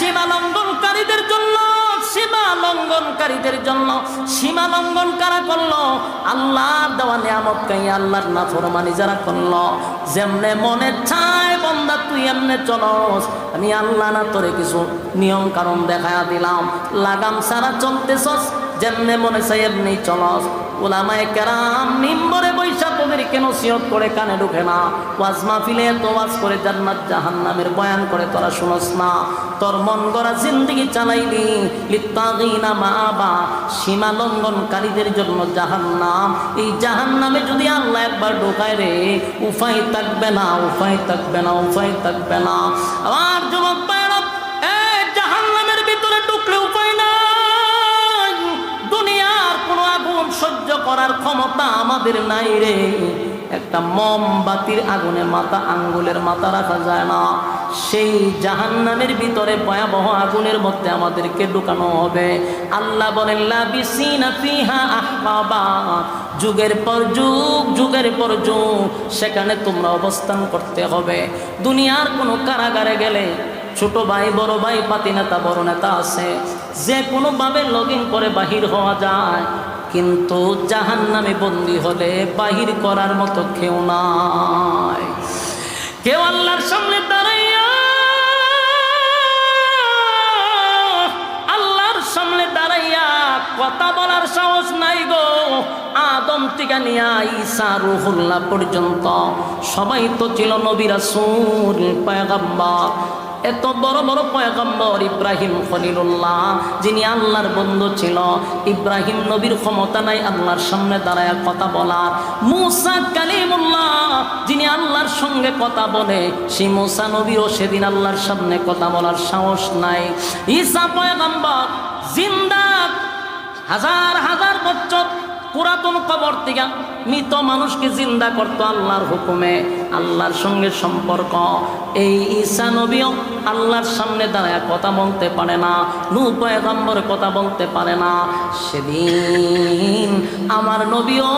সীমা লঙ্ঘনকারীদের জন্য, সীমা লঙ্ঘনকারীদের জন্য। সীমা লঙ্ঘন কারা করলো? আল্লাহর দেওয়া নিয়ামতকে আল্লাহর নাফরমানি যারা করলো। যেমনে মনে চায় বান্দা তুই এমনে চলস, আমি আল্লাহ না তোরে কিছু নিয়ম কারণ দেখায়া দিলাম, লাগাম ছাড়া চলতেছস, যেমনে মনে চাই এমনি চলস। উলামায়ে কেরাম মিম্বরে বৈশা তোদেরকে নসিহত করে কানে ঢুকে না, ওয়াজ মাহফিলে তো ওয়াজ করে জান্নাত জাহান্নামের বয়ান করে তোরা শুনস না। তোর মন গড়া জিন্দেগি চালাইলি, লিত্তাগিনা মাআবা, সীমা লঙ্ঘনকারীদের জন্য জাহান্নাম। এই জাহান্নামে যদি আল্লাহ একবার ঢোকায় রে, উপায় থাকবে না, উপায় থাকবে না, উপায় থাকবে না। আমার যুবক ভাইরা, এই জাহান্নামের ভিতরে ঢুকলে উপায় নাই। দুনিয়ার কোনো আগুন সহ্য করার ক্ষমতা আমাদের নাই রে। একটা মোমবাতির আগুনে মাথা, আঙ্গুলের মাথা রাখা যায় না। সেই জাহান্নামের ভিতরে ভয়াবহ আগুনের মধ্যে আমাদেরকে ঢুকানো হবে। আল্লাহ বলেন লাবিসিনা ফিহা আহকাবা, যুগের পর যুগ, যুগের পর যুগ সেখানে তোমরা অবস্থান করতে হবে। দুনিয়ার কোনো কারাগারে গেলে ছোট ভাই বড় ভাই, পাতি নেতা বড় নেতা আছে, যে কোনোভাবে লগইন করে বাহির হওয়া যায়। কিন্তু জাহান্নামে বন্দী হলে বাহির করার মতো কেউ নাই। কেউ আল্লাহর সামনে দাঁড়াইয়া, আল্লাহর সামনে দাঁড়াইয়া কথা বলার সাহস নাই গো। আদম থেকে নিয়া ঈসা রুহুল্লাহ পর্যন্ত সবাই তো ছিল নবী রাসূল পয়গম্বর। এত বড় বড় পয়গম্বর ইব্রাহিম খলিলুল্লাহ, যিনি আল্লাহর বন্ধু ছিল, ইব্রাহিম নবীর ক্ষমতা নাই আল্লাহর সামনে দাঁড়ায় কথা বলার। মুসা কালিমুল্লাহ, যিনি আল্লাহর সঙ্গে কথা বলে, সেই মুসা নবীরও সেদিন আল্লাহর সামনে কথা বলার সাহস নাই। ঈসা পয়গম্বর জিন্দা, হাজার হাজার বছর পুরাতন কবর থেকে মৃত মানুষকে জিন্দা করতো আল্লাহর হুকুমে, আল্লাহর সঙ্গে সম্পর্ক। এই ঈসা নবীও আল্লাহর সামনে দাঁড়ায় কথা বলতে পারে না, নূহ পয়গম্বর কথা বলতে পারে না। সেদিন আমার নবীও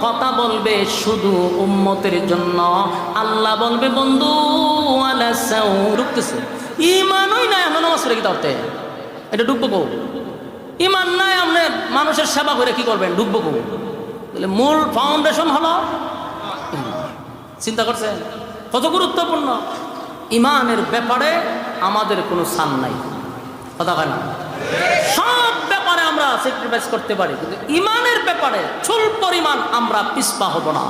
কথা বলবে শুধু উম্মতের জন্য। আল্লাহ বলবে বন্ধু আলাসাউ ঢুকতেছে, ইমানই নাই আমরা নামাজ পড়ে কি করতে, এটা ঢুকবো কো? ইমান নাই আপনি মানুষের সেবা করে কি করবেন, ঢুকবো কো? তাহলে মূল ফাউন্ডেশন হলো চিন্তা করছেন কত গুরুত্বপূর্ণ। ইমানের ব্যাপারে আমাদের কোনো সান নাই, কথা হয় না। সব ব্যাপারে আমরা স্যাক্রিফাইস করতে পারি, কিন্তু ইমানের ব্যাপারে চুল পরিমাণ আমরা পিছপা হব না।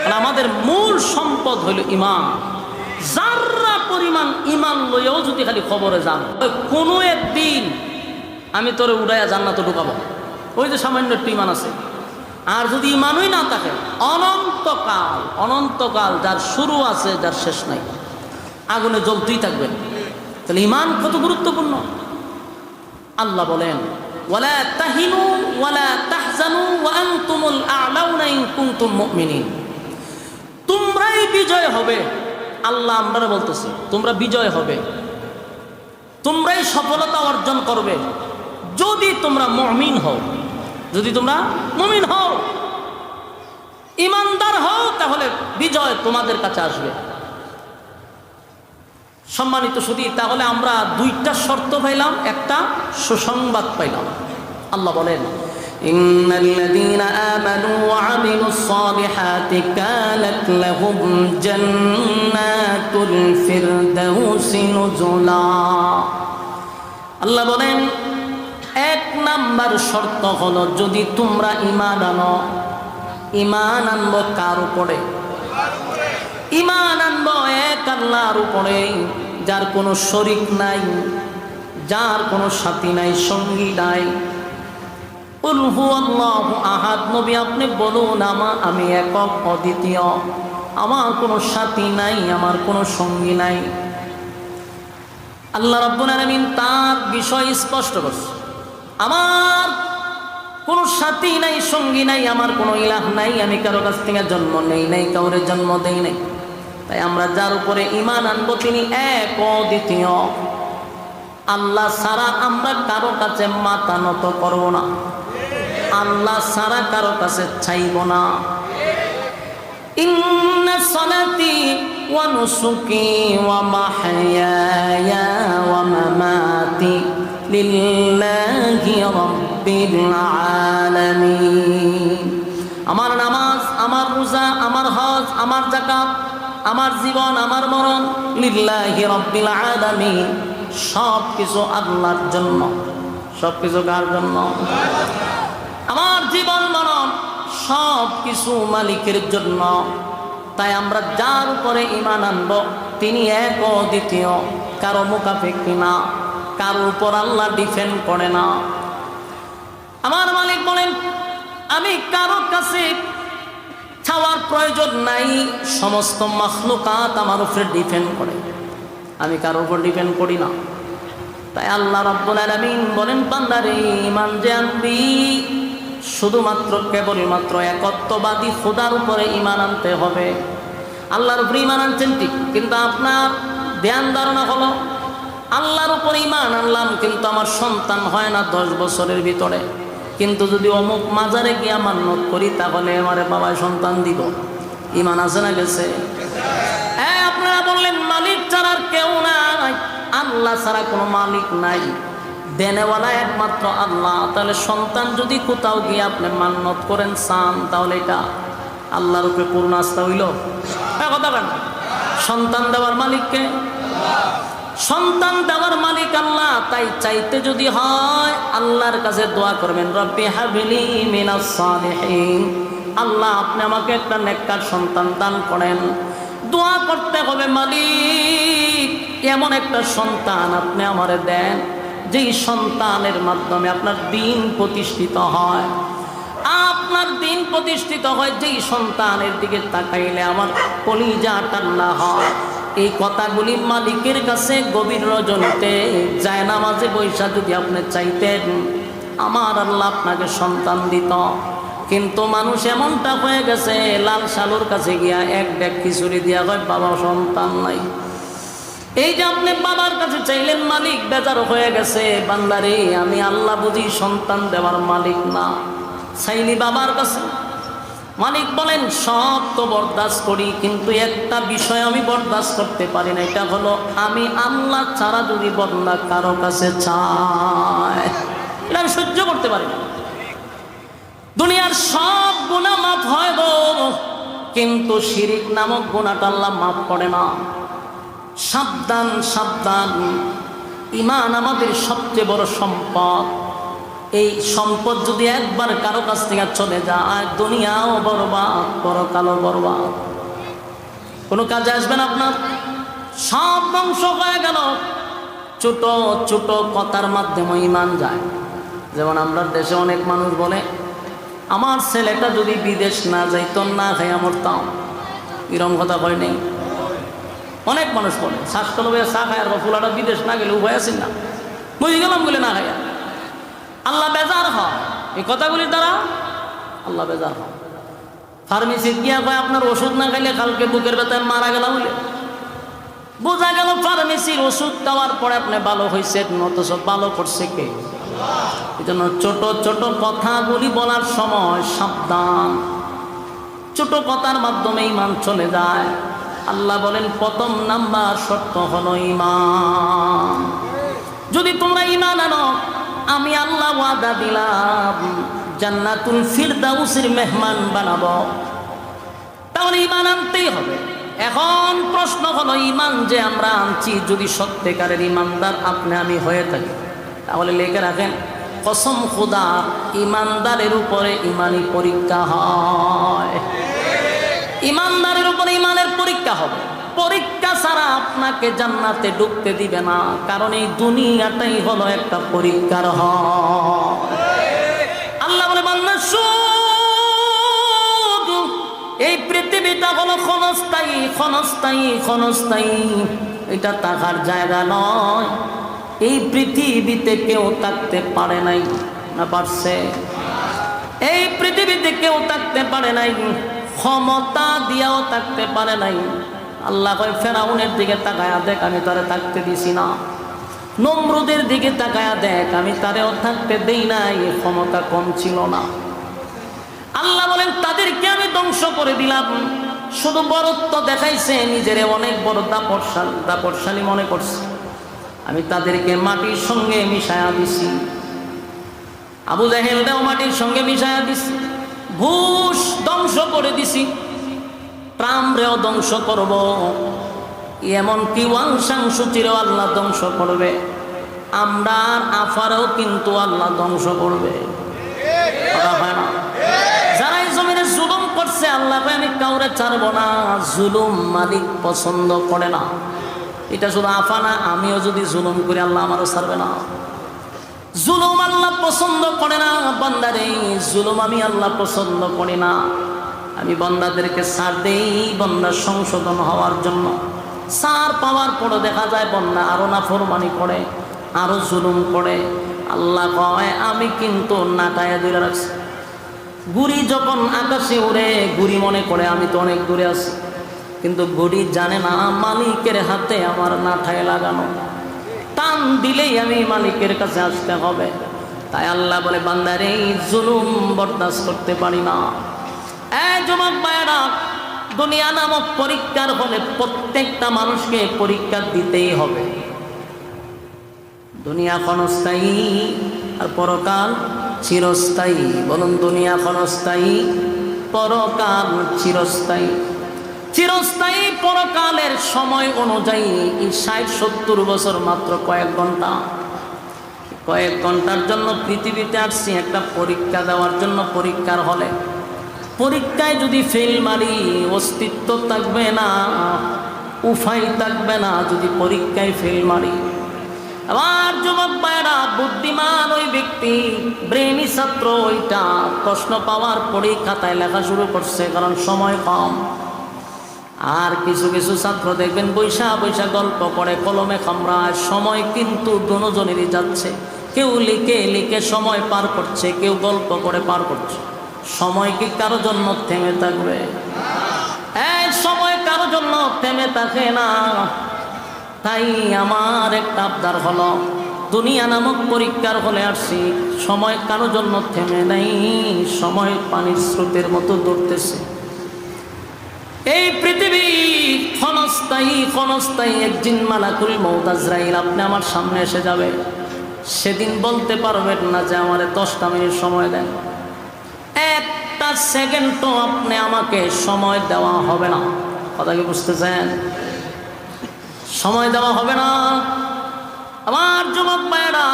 কারণ আমাদের মূল সম্পদ হইল ইমান। যারা পরিমাণ ইমান লইয়াও যদি খালি খবরে যান, কোনো একদিন আমি তোরে উড়াইয়া জান্নাতে ঢুকাবো, ওই যে সামান্য একটু ইমান আছে। আর যদি ইমানই না থাকে, অনন্তকাল, অনন্তকাল যার শুরু আছে যার শেষ নাই, আগুনে জ্বলতেই থাকবেন। তাহলে ইমান কত গুরুত্বপূর্ণ। আল্লাহ বলেন ওয়ালা তাহিনু ওয়ালা তাহজানু ওয়া আনতুমুল আ'লাউনা ইন কুনতুম মুমিনিন, তোমরাই বিজয় হবে। আল্লাহ আমরা বলতেছি তোমরা বিজয় হবে, তোমরাই সফলতা অর্জন করবে যদি তোমরা মুমিন হও। যদি তোমরা মুমিন হও, ইমানদার হও, তাহলে বিজয় তোমাদের কাছে আসবে। সম্মানিত সুধী, তাহলে আমরা দুইটা শর্ত পাইলাম, একটা সুসংবাদ পাইলাম। আল্লাহ বলেন ইন্নাল্লাযীনা আমানু ওয়া আমিলুস সালিহাতি কানাত লাহুম জান্নাতুল ফিরদাউসি নুজুলা। আল্লাহ বলেন এক নাম্বার শর্ত হলো যদি তোমরা ঈমান আনো। ঈমান আনবো কার উপরে? ঈমান আনবো এক আল্লাহর উপরে, যার কোনো শরীক নাই, যার কোনো সাথী নাই, সঙ্গী নাই। কুল হুয়াল্লাহু আহাদ, নবী আপনি বলুন আমি একক অদ্বিতীয়, আমার কোনো সাথী নাই, আমার কোনো সঙ্গী নাই। আল্লাহ রাব্বুল আলামিন তার বিষয় স্পষ্ট করছে, আমার কোনো সাথী নাই, সঙ্গী নাই, আমার কোনো ইলাহ নাই, আমি কারো কাছ থেকে জন্ম নেই নাই, কাউরে জন্ম দেই নাই। তাই আমরা যার উপরে ঈমান আনবো তিনি এক অদ্বিতীয়। আল্লাহ ছাড়া আমরা কারো কাছে মাথা নত করব না, আল্লাহ ছাড়া কারো কাছে চাইব না। ইন্না সালাতি ওয়া নুসুকি ওয়া মাহইয়ায়া ওয়া মামাতি লিল্লাহি রাব্বিল আলামিন। আমার নামাজ, আমার রোজা, আমার হজ, আমার যাকাত, আমার জীবন, আমার মরণ লিল্লাহি রাব্বিল আলামিন, সব কিছু আল্লাহর জন্য। সব কিছু কার জন্য? আমার জীবন মরণ সব কিছু মালিকের জন্য। তাই আমরা যার উপরে ঈমান আনব তিনি এক ও দ্বিতীয়, কারো মুখাপেক্ষী না, কারো উপর আল্লাহ ডিপেন্ড করে না। আমার মালিক বলেন আমি কারো কাছে চাওয়ার প্রয়োজন নাই, সমস্ত মাখলুকাত আমার উপরে ডিপেন্ড করে, আমি কারোর উপর ডিপেন্ড করি না। তাই আল্লাহ রাব্বুল আলামিন বলেন বান্দারে ঈমান যে আনবি শুধুমাত্র কেবলমাত্র একত্ববাদী খোদার উপরে ঈমান আনতে হবে। আল্লাহর উপরে ঈমান আনছেন ঠিক, কিন্তু আপনার ধ্যান ধারণা হলো আল্লাহর উপরে ঈমান আনলাম কিন্তু আমার সন্তান হয় না 10 বছরের ভিতরে, কিন্তু যদি অমুক মাজারে গিয়া মান্যত করি তাহলে আমার বাবায় সন্তান দিব। ঈমান আছে না গেছে? হ্যাঁ, আপনারা বললেন মালিক ছাড়া আর কেউ নাই, আল্লাহ ছাড়া কোনো মালিক নাই, দেনেওয়ালা একমাত্র আল্লাহ। তাহলে সন্তান যদি কোথাও গিয়ে আপনি মান্যত করেন চান, তাহলে এটা আল্লাহর উপরে পূর্ণ আস্থা হইল? কথা বলেন, সন্তান দেওয়ার মালিককে? সন্তান দেওয়ার মালিক আল্লাহ। তাই চাইতে যদি হয় আল্লাহর কাছে দোয়া করবেন, রব্বি হাবলি মিনাস সালিহিন, আল্লাহ আপনি আমাকে একটা নেককার সন্তান দান করেন। দোয়া করতে হবে মালিক এমন একটা সন্তান আপনি আমারে দেন যেই সন্তানের মাধ্যমে আপনার দ্বীন প্রতিষ্ঠিত হয়, আপনার দ্বীন প্রতিষ্ঠিত হয়, যেই সন্তানের দিকে তাকাইলে আমার কলিজা ঠান্ডা হয়। এই কথাগুলি মালিকের কাছে গভীর রজনীতে জায়নামাজে বৈশা যদি আপনি চাইতেন, আমার আল্লাহ আপনাকে সন্তান দিত। কিন্তু মানুষ এমনটা হয়ে গেছে, লাল শালুর কাছে গিয়া এক ব্যাগ খিচুড়ি দিয়া হয় বাবা সন্তান নাই। এই যে আপনি বাবার কাছে চাইলেন, মালিক বেজার হয়ে গেছে, বান্দারে আমি আল্লাহ বুঝি সন্তান দেওয়ার মালিক না, চাইলি বাবার কাছে। মালিক বলেন সব তো বরদাস্ত করি, কিন্তু একটা বিষয় আমি বরদাস্ত করতে পারি না, এটা হলো আমি আল্লাহ ছাড়া যদি বান্দা কারো কাছে চায়, এটা আমি সহ্য করতে পারি না। দুনিয়ার সব গুনাহ মাফ হয় গো, কিন্তু শিরিক নামক গুনাহটা আল্লাহ মাফ করে না। সাবধান সাবধান, ঈমান আমাদের সবচেয়ে বড় সম্পদ। এই সম্পদ যদি একবার কারো কাছ থেকে চলে যায়, দুনিয়াও বরবাদ, পরকালও বরবাদ, কোনো কাজে আসবেন আপনার, সব ধ্বংস হয়ে গেল। ছোট ছোট কথার মাধ্যমে ঈমান যায়। যেমন আমরা দেশে অনেক মানুষ বলে আমার ছেলেটা যদি বিদেশ না যাইতো না খাইয়া মরতাম, এরকম কথা কয় নেই? অনেক মানুষ বলে শ্বাসকল চা খায় আর ফুলাটা বিদেশ না গেলে উভয় আছেন না, বুঝে গেলাম বলে না খাইয়া। আল্লাহ বেজার হয় এই কথাগুলির দ্বারা, আল্লাহ বেজার হয়। ফার্মেসি গিয়া কয় আপনার ওষুধ না খাইলে কালকে বুকের ব্যথায় মারা গেল বলে, বোঝা গেল ফার্মেসির ওষুধ দেওয়ার পরে আপনি ভালো হয়েছে, অথচ ভালো করছে কে? এই জন্য ছোট ছোট কথাগুলি বলার সময় সাবধান, ছোট কথার মাধ্যমে ঈমান চলে যায়। আল্লাহ বলেন প্রথম নাম্বার শর্ত হলো ঈমান। যদি তোমরা ঈমান আনো, আমি আল্লাহ ওয়াদা দিলাম জান্নাতুল ফিরদাউসের মেহমান বানাবো। তাহলে ঈমান আনতেই হবে। এখন প্রশ্ন হলো ঈমান যে আমরা আনছি, যদি সত্যিকারের ঈমানদার আপনি আমি হয়ে থাকি, তাহলে লিখে রাখেন কসম খোদা ঈমানদারের উপরে ঈমানি পরীক্ষা হয়। ঈমানদারের উপরে ঈমানের পরীক্ষা হবে। পরীক্ষা ছাড়া আপনাকে জান্নাতে ঢুকতে দিবে না, কারণ এই দুনিয়াটাই হলো একটা পরীক্ষার হয়। আল্লাহ বলে বান্দা শুধু এই পৃথিবীটা হলো ক্ষণস্থায়ী, ক্ষণস্থায়ী, ক্ষণস্থায়ী, এটা থাকার জায়গা নয়। এই পৃথিবীতে কেউ থাকতে পারে নাই, না পারছে? এই পৃথিবীতে কেউ থাকতে পারে নাই, ক্ষমতা দিয়াও থাকতে পারে নাই। আল্লাহ কয় ফেরাউনের দিকে তাকায়া দেখ, আমি তারে থাকতে দিছি না। নমরুদের দিকে তাকায়া দেখ, আমি তারেও থাকতে দেই নাই, ক্ষমতা কম ছিল না। আল্লাহ বলেন তাদেরকে আমি ধ্বংস করে দিলাম, শুধু বড়ত্ব দেখাইছে, নিজের অনেক বড় দাপটশালী মনে করছে। আমি তাদেরকে মাটির সঙ্গে মিশায়া দিছি। আবু জাহেলটাও মাটির সঙ্গে মিশায়া দিছি। ঘুষ ধ্বংস করে দিছি, ট্রাম্পরেও ধ্বংস করব, এমনকি ওয়াংশাংসুচিরও আল্লাহ ধ্বংস করবে। আমরা আফারও কিন্তু আল্লাহ ধ্বংস করবে। যারা এই জমিনে জুলুম করছে, আল্লাহ আমি কাউরে ছাড়বো না। জুলুম মালিক পছন্দ করে না। এটা শুধু আফা না, আমিও যদি জুলুম করি আল্লাহ আমারও ছাড়বে না। জুলুম আল্লাহ পছন্দ করে না। বান্দারে জুলুম আমি আল্লাহ পছন্দ করি না। আমি বান্দাদেরকে ছাড় দেই বান্দার সংশোধন হওয়ার জন্য। ছাড় পাওয়ার পরে দেখা যায় বান্দা আরো নাফরমানি করে, আরো জুলুম করে। আল্লাহ কয় আমি কিন্তু নাটায় দূরে রাখছি। গুড়ি যখন আকাশে উড়ে, গুড়ি মনে করে আমি তো অনেক দূরে আছি, কিন্তু গুড়ি জানে না মালিকের হাতে আমার নাটায় লাগানো। টান দিলেই আমি মালিকের কাছে আসতে হবে। তাই আল্লাহ বলে বান্দারে জুলুম বরদাস্ত করতে পারি না। যুবক ভাইয়েরা, দুনিয়া নামক পরীক্ষার হলে প্রত্যেকটা মানুষকে পরীক্ষা দিতেই হবে। দুনিয়া ক্ষণস্থায়ী আর পরকাল চিরস্থায়ী। বলুন, দুনিয়া ক্ষণস্থায়ী, পরকাল চিরস্থায়ী। চিরস্থায়ী পরকালের সময় অনুযায়ী 60-70 বছর মাত্র কয়েক ঘন্টা। কয়েক ঘন্টার জন্য পৃথিবীতে আসছি একটা পরীক্ষা দেওয়ার জন্য। পরীক্ষার হলে পরীক্ষায় যদি ফেল মারি, অস্তিত্ব থাকবে না, উপায় থাকবে না। যদি পরীক্ষায় ফেল মারি, আবার যুবক ভাইয়েরা, বুদ্ধিমান ওই ব্যক্তি, ব্রেনি ছাত্র ওইটা প্রশ্ন পাওয়ার পরেই খাতায় লেখা শুরু করছে, কারণ সময় কম। আর কিছু কিছু ছাত্র দেখবেন বৈশা বৈশা গল্প করে, কলমে কামড়ায়। সময় কিন্তু দুজনেরই যাচ্ছে। কেউ লিখে লিখে সময় পার করছে, কেউ গল্প করে পার করছে। সময় কি কারো জন্য থেমে থাকবে? এই সময় কারো জন্য থেমে থাকে না। তাই আমার একটা আবদার হলো, দুনিয়া নামক পরীক্ষার হলে আসছি, সময় কারো জন্য থেমে নাই। সময় পানির স্রোতের মতো দৌড়তেছে। এই পৃথিবী ক্ষণস্থায়ী, ক্ষণস্থায়ী। একদিন মালাকুল মউত আজরাইল আপনি আমার সামনে এসে যাবে। সেদিন বলতে পারবেন না যে আমারে 10টা মিনিট সময় দেন। একটা সেকেন্ডও আপনি আমাকে সময় দেওয়া হবে না। কথা কি বুঝতেছেন? সময় দেওয়া হবে না। আমার যুবক ভাইয়েরা,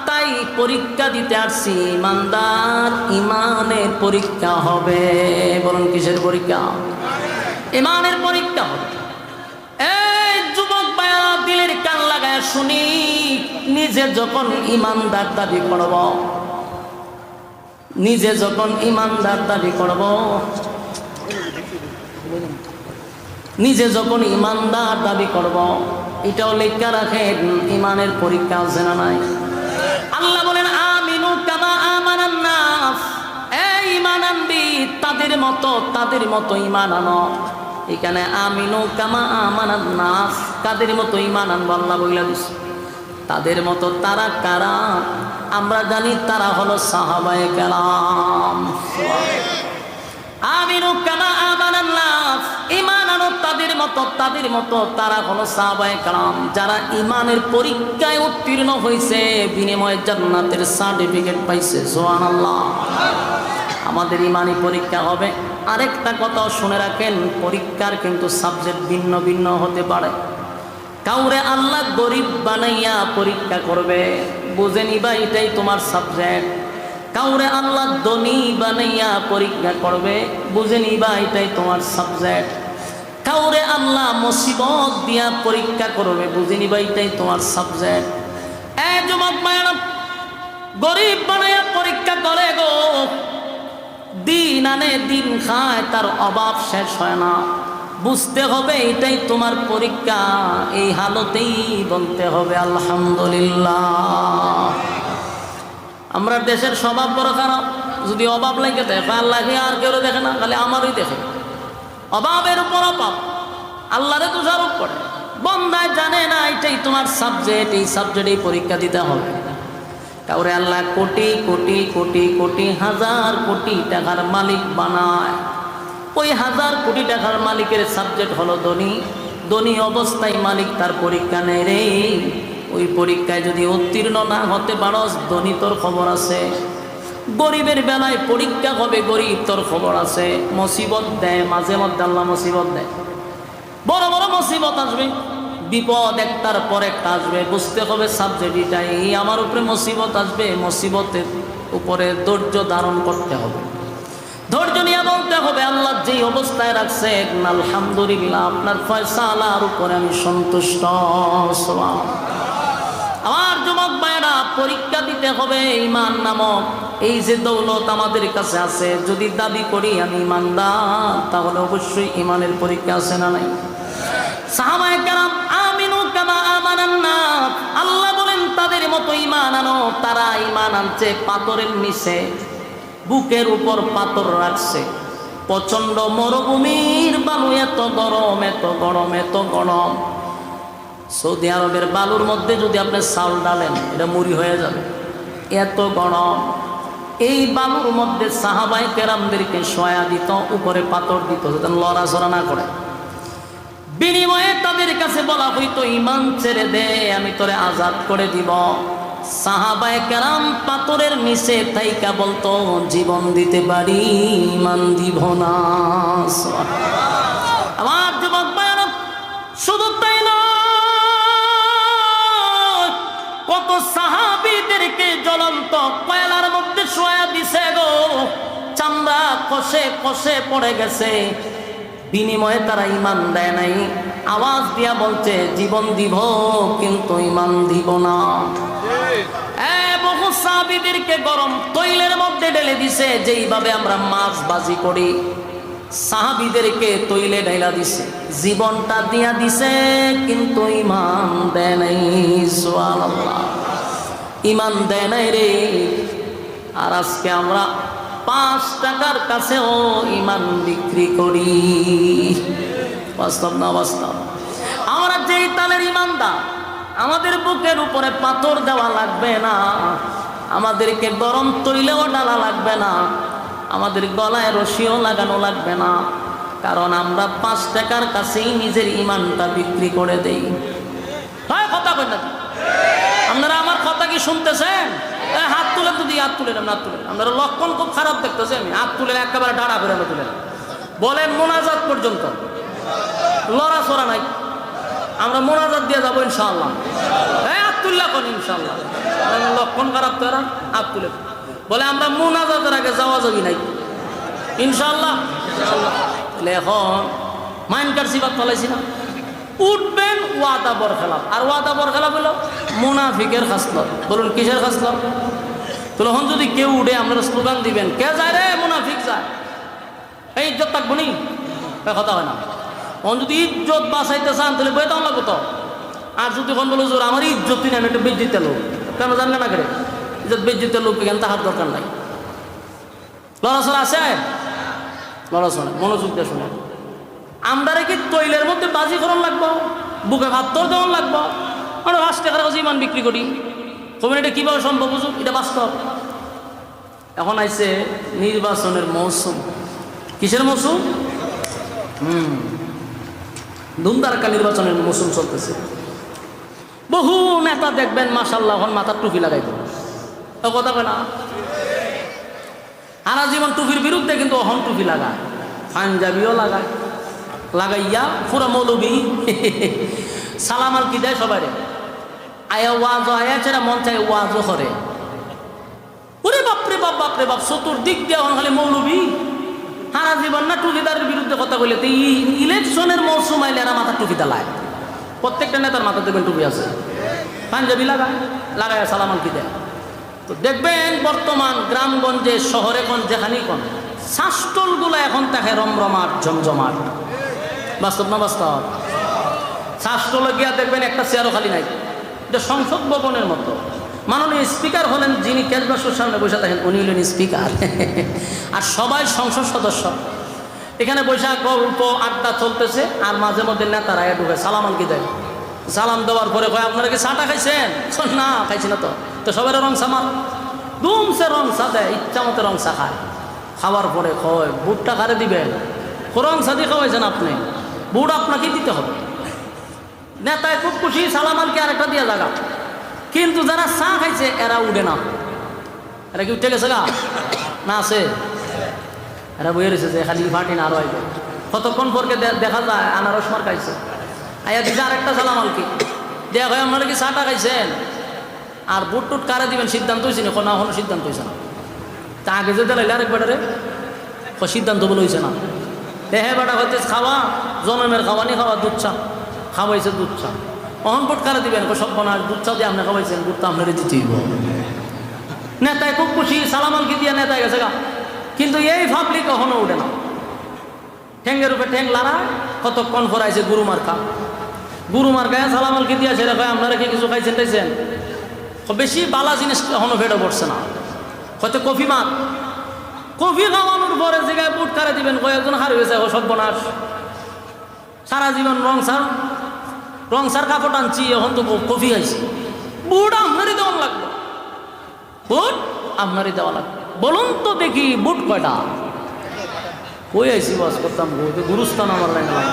তাই পরীক্ষা দিতে আসছি। ইমানদার, ইমানের পরীক্ষা হবে। বলুন, কিসের পরীক্ষা? ইমানের পরীক্ষা হবে। এই যুবক ভাইয়া, দিলের কান লাগায় শুনি। নিজে যখন ইমানদার দাবি করব, নিজে যখন ইমানদার দাবি করব, নিজে যখন ইমানদার দাবি করব, এটাও লেখা রাখেন ইমানের পরীক্ষা আছে না নাই? আল্লাহ বলেন আমিনু কামা আমানান নাস। এই ঈমান আনবি, তাদের মতো ঈমান আনো। এখানে আমিনু কামা আমানান নাস, কাদের মতো ঈমান আনবো আল্লাহ বইলা দিছে। তাদের মতো তারা কারা? আমরা জানি তারা হলো সাহাবায়ে কেরাম। আমিনু কামা আমানান নাস, ঈমান আনো তাদের মতো তারা হলো সাহাবায়ে কেরাম, যারা ঈমানের পরীক্ষায় উত্তীর্ণ হয়েছে, বিনিময়ে জান্নাতের সার্টিফিকেট পাইছে। সুবহানাল্লাহ। আমাদের ঈমানি পরীক্ষা হবে। আরেকটা কথা শুনে রাখেন, পরীক্ষার কিন্তু সাবজেক্ট ভিন্ন ভিন্ন হতে পারে। কাউরে আল্লাহ গরিব বানাইয়া পরীক্ষা করবে, বুঝে নিবা এটাই তোমার সাবজেক্ট। কাউরে আল্লাহ ধনী বানাইয়া পরীক্ষা করবে, বুঝে নিবা এটাই তোমার সাবজেক্ট। কাউরে আল্লাহ মুসিবত দিয়া পরীক্ষা করবে, বুঝে নিবা এটাই তোমার সাবজেক্ট। যুবক ভাইরা, গরিব বানাইয়া পরীক্ষা করে গো, দিন আনে দিন খায়, তার অভাব শেষ হয় না। বুঝতে হবে এটাই তোমার পরীক্ষা। এই হালতেই বলতে হবে আলহামদুলিল্লাহ। আমরা দেশের স্বভাব বড় খারাপ। যদি অভাব লাগে দেখে আল্লাহ, আর কেউ দেখে না, খালি আমারই দেখে। অভাবের উপর অভাব, আল্লাহরে দোষারোপ করে। বন্দায় জানে না এটাই তোমার সাবজেক্ট, এই সাবজেক্টেই পরীক্ষা দিতে হবে। কাউরে আল্লাহ কোটি কোটি কোটি কোটি হাজার কোটি টাকার মালিক বানায়, ওই 1000 কোটি টাকার মালিকের সাবজেক্ট হলো ধনী। ধনী অবস্থায় মালিক তার পরীক্ষা নেয় রে। ওই পরীক্ষায় যদি উত্তীর্ণ না হতে পারস, ধনী তোর খবর আছে। গরিবের বেলায় পরীক্ষা হবে, গরিব তোর খবর আছে। মুসিবত দেয় মাঝে মধ্যে, আল্লাহ মুসিবত দেয়, বড় বড় মুসিবত আসবে, বিপদ একটার পর একটা আসবে। বুঝতে হবে সাবজেক্ট এটাই, আমার উপরে মুসিবত আসবে, মুসিবতের উপরে ধৈর্য ধারণ করতে হবে, ধৈর্য নিয়ে বলতে হবে আল্লাহ যেই অবস্থায় রাখছে, আলহামদুলিল্লাহ, আপনার ফয়সালার উপরে আমি সন্তুষ্ট। আমার যুবক ভাইরা, পরীক্ষা দিতে হবে। ঈমান নামক এই যে দৌলত আমাদের কাছে আছে, যদি দাবি করি আমি ঈমানদার, তাহলে অবশ্যই ঈমানের পরীক্ষা আছে না নাই? সাহাবায়ে কেরাম আমিনু কামা আমানান নাস, আল্লাহ বলেন তাদের মতো ঈমান আনো। তারা ঈমান আনছে পাথরের নিচে, বুকের উপর পাথর রাখছে। প্রচন্ড মরুভূমির বালু, এত গরম, এত গরম, এত গরম। সৌদি আরবের বালুর মধ্যে যদি আপনি চাউল ডালেন, এটা মুড়ি হয়ে যাবে, এত গরম। এই বালুর মধ্যে সাহাবায়ে কেরামদেরকে শোয়া দিত, উপরে পাথর দিত যাতে লড়াচড়া না করে। বিনিময়ে তাদের কাছে বলা হইতো, ঈমান ছেড়ে দে, আমি তোরে আজাদ করে দিব। সাহাবায়ে কেরাম পাথরের নিচে থাইকা বলতো, জীবন দিতে পারি, ঈমান দিব না। আমার যুবক ভাইরা, শুধু তাই নয়, কত সাহাবীদেরকে জ্বলন্ত কয়লার মধ্যে শোয়া দিছে গো, চামড়া কষে কষে পড়ে গেছে। বিনিময়ে তারা ঈমান দেয় নাই, আওয়াজ দিয়া বলছে জীবন দিব কিন্তু ঈমান দিব না। বহু সাহাবীদেরকে গরম তৈলের মধ্যে ঢেলে দিছে, যেইভাবে আমরা মাছ বাজি করি, সাহাবীদেরকে তৈলে ঢেলা দিছে, জীবনটা দিয়া দিছে, কিন্তু ঈমান দেয় নাই। সুবহানাল্লাহ, ঈমান দেয় নাই রে। আর আজকে আমরা 5 টাকার কাছেও ঈমান বিক্রি করি। বাস্তব না বাস্তব? আমরা যেই তালের ঈমানদার, আমাদের বুকের উপরে পাথর দেওয়া লাগবে না, আমাদেরকে গরম তৈলেও ডালা লাগবে না, আমাদের গলায় রশিও লাগানো লাগবে না, কারণ আমরা 5 টাকার কাছেই নিজের ঈমানটা বিক্রি করে দেই। হয় কথা কই না? আপনারা আমার কথা কি শুনতেছেন? হাত তুলে তো দিই, হাত তুলে না, হাত তুলে। আপনারা লক্ষণ খুব খারাপ দেখতেছে, আমি হাত তুলে একেবারে ডাড়া করে তুলে বলেন মোনাজাত পর্যন্ত, লড়াচড়া নাই। আমরা মোনাজাত দিয়ে যাবো ইনশাআল্লাহ। হাত তুললা কোন ইনশাআল্লাহ? লক্ষণ খারাপ তো এরা, হাত তুলে বলে আমরা মোনাজাতের আগে যাওয়া যাবি নাই ইনশাআল্লাহ। এখন মাইন্ড কার সিবাত ফলাইছি না, উঠবেন ওয়াদা বরখেলাপ। আর ওয়াদা বরখেলাপ হলো মুনাফিকের খাসলত। বলুন কিসের খাসলত? তখন যদি কেউ উঠে আপনারা স্লোগান দিবেন, কে যায় রে? মুনাফিক যায়। এই ইজ্জত থাকবো নি? কথা হয় না। তখন যদি ইজ্জত বাঁচাইতে চান তাহলে বই তাহলে লাগবো তো। আর যদি কোন বলো জোর আমার ইজ্জতই নেন, একটু বেজ্জিতে লোক, কেন জানলে না করে ইজ্জত বেজ্জিতে লোক কেন, তাহার দরকার নাই। লড়াচড়া আছে, লড়াচড়া মনোযোগ দিয়ে শোনেন। আমরা কি তৈলের মধ্যে বাজি করার লাগবো, বুকে ভাত্তর দেওয়ার লাগবো? আমরা 5 টাকার কাছে ঈমান বিক্রি করি। কবেন এটা কীভাবে সম্ভব? বুঝুন, এটা বাস্তব। এখন আইছে নির্বাচনের মৌসুম। কিসের মৌসুম? ধুমধারাক্কা নির্বাচনের মৌসুম চলতেছে। বহু নেতা দেখবেন মাশাআল্লাহ এখন মাথার টুপি লাগাইব, কথা কয় না? সারা জীবন টুপির বিরুদ্ধে, কিন্তু অহন টুপি লাগায়, পাঞ্জাবিও লাগায়, লাগাইয়া পুরা মৌলবি সালাম আল কি দেয় সবাই। আয়া ওয়াজ আয়া ছেড়া মন চাই ওয়াজও করে। ওরে বাপরে বাপ, বাপরে বাপ, চতুর্দিক দিয়ে এখন খালি মৌলবি। সারা জীবন না টুপিদারের বিরুদ্ধে কথা বলে, তো ইলেকশনের মৌসুম আইলে এরা মাথার টুপি দালায়। প্রত্যেকটা নেতার মাথা দেখবেন টুপি আছে, পাঞ্জাবি লাগায়, লাগায় সালাম আল কি দেয়। তো দেখবেন বর্তমান গ্রামগঞ্জে, শহরে কোন যেখানেই কোন শাসটলগুলো এখন দেখে রমরমাট, জমজমাট। বাস্তব না বাস্তব? শাসটলে গিয়া দেখবেন একটা চেয়ারও খালি নাই। এটা সংসদ ভবনের মতো। মাননীয় স্পিকার হলেন যিনি ক্যাশবাসের সামনে বসে থাকেন, উনি হলেন স্পিকার। আর সবাই সংসদ সদস্য। এখানে বৈশাখ গল্প আড্ডা চলতেছে, আর মাঝে মধ্যে নেতারা ঢুকে সালাম আল কি দেয়। সালাম দেওয়ার পরে কয় আপনারা কি চাটা খাইছেন? না খাইছি না। তো সবাই রং চা মার, দুমসে রং চা দেয়, ইচ্ছা মতো রং চা খায়। খাওয়ার পরে কয় ভোটটা কারে দিবেন? কোরআন সাদি খাওয়াইছেন আপনি, বুট আপনাকে দিতে হবে। নেতায় খুব খুশি, সালামালকে আরেকটা দিয়ে জায়গা, কিন্তু যারা চা খাইছে এরা উঠে না। এরা কি উঠে গেছে গা না আছে? এরা বইয়ে রয়েছে যে খালি ফাটি না আরো আইবে। কতক্ষণ পরকে দেখা যায় আনারস মার খাইছে, আইয়া দিছে আরেকটা সালামালকে দেয়া হয়, আপনারা কি চাটা খাইছেন? আর বুট টুট কারে দিবেন সিদ্ধান্ত হয়েছে না? কোনো সিদ্ধান্ত হয়েছে না। তা আগে যে দিলাইলে আরেক বেটারে সিদ্ধান্ত বলে হয়েছে না। হ্যাঁ বেটা হইতে খাওয়া জনমের খাওয়ানি খাওয়া, দুধ চা খাওয়াইছে, দুধ চা অহন বুট কারে দিবেন? সব বনাস দুধ চা দিয়ে আপনি খাওয়াইছেন, বুট তো আপনারা দিতেই। নেতায় খুব খুশি, সালামালকে দিয়ে নেতায় গেছে গা, কিন্তু এই ভাবলি কখনো উঠে না। ঠেঙ্গের উপরে ঠেং লাড়ায়, কতক্ষণ ফরাইছে গুরু মার্কা, গুরু মার্কায় সালামালকে দিয়ে ছেড়ে কয় আপনারা কি কিছু খাইছেন টাইছেন? বেশি বালা জিনিস এখনো ফেটে পড়ছে না, হয়তো কফি মাত, কফি খাওয়ানোর পরে জায়গায় বুট কারে দিবেন? কয়েকজন হার হয়েছে সব বনাস, সারা জীবন রং সার কাপড় আনছি, এখন তো কফি খাইছি। বুট আপনারই দেওয়া লাগবে, বুট আপনারই দেওয়া লাগবে। বলুন তো দেখি বুট কয়টা? কই আইসি বাস করতাম, গুরুস্থান আমার লাইন লাগে।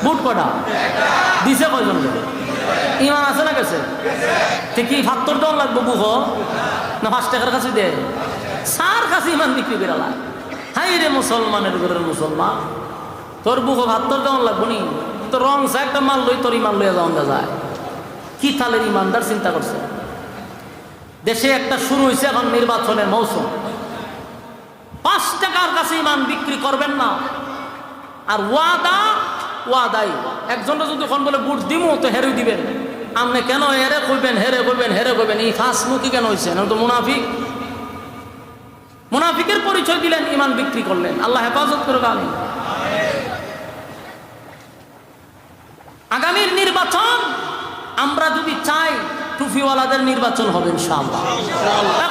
বুট কয়টা দিছে? কয়জন? ইমান আছে না গেছে? ঠিকই ৭০ দেওয়া লাগবে বুহ না ৫ টাকার কাছে দেয়? সার কাছে ইমান বিক্রি করে লাগ। হাই রে মুসলমানের ঘরের মুসলমান, তোর বুক ৭০ দেওয়া লাগবো নি? তো রং সা একটা মাল লই, তোর ইমান লইয়া যাওয়া যায়। কি তালের ইমানদার চিন্তা করছে? দেশে একটা শুরু হয়েছে এখন নির্বাচনের মৌসুম, ৫ টাকার কাছে ইমান বিক্রি করবেন না। আর ওয়াদাই একজনটা যদি কোন বলে বুট দিমু তো হেরে দিবেন, আপনি কেন হেরে কইবেন, হেরে কইবেন, হেরে কইবেন? এই ফাঁসমুখী কেন হয়েছে? তো মুনাফিক, মুনাফিকের পরিচয় দিলেন, ইমান বিক্রি করলেন। আল্লাহ হেফাজত করবে। আগামীর নির্বাচন আমরা যদি চাই, টুফিওয়ালাদের নির্বাচন হবে ইনশাআল্লাহ।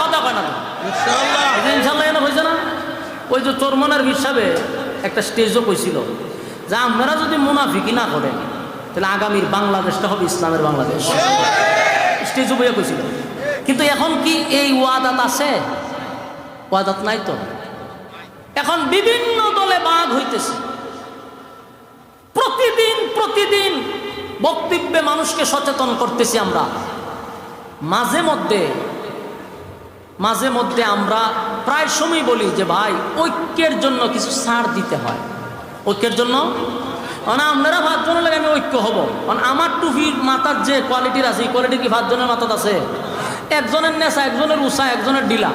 কথা কয় না ইনশাআল্লাহ? এনে হয়েছে না? ওই যে চরমনার হিসাবে একটা স্টেজও কইছিল যে আপনারা যদি মুনাফিকি না করেন তাহলে আগামীর বাংলাদেশটা হবে ইসলামের বাংলাদেশ। স্টেজও বইয়া কইছিল। কিন্তু এখন কি এই ওয়াদাত আছে? ওয়াদাত নাই তো। এখন বিভিন্ন দলে ভাগ হইতেছে, প্রতিদিন বক্তব্যে মানুষকে সচেতন করতেছি আমরা। মাঝে মধ্যে আমরা প্রায় সময় বলি যে ভাই ঐক্যের জন্য কিছু ছাড় দিতে হয়। ঐক্যের জন্য আপনারা 5 জনের লাগে আমি ঐক্য হব, আমার টুপির মাথার যে কোয়ালিটির আছে, এই কোয়ালিটি কি 5 জনের মাথাত আছে? একজনের নেশা, একজনের উষা, একজনের ডিলা।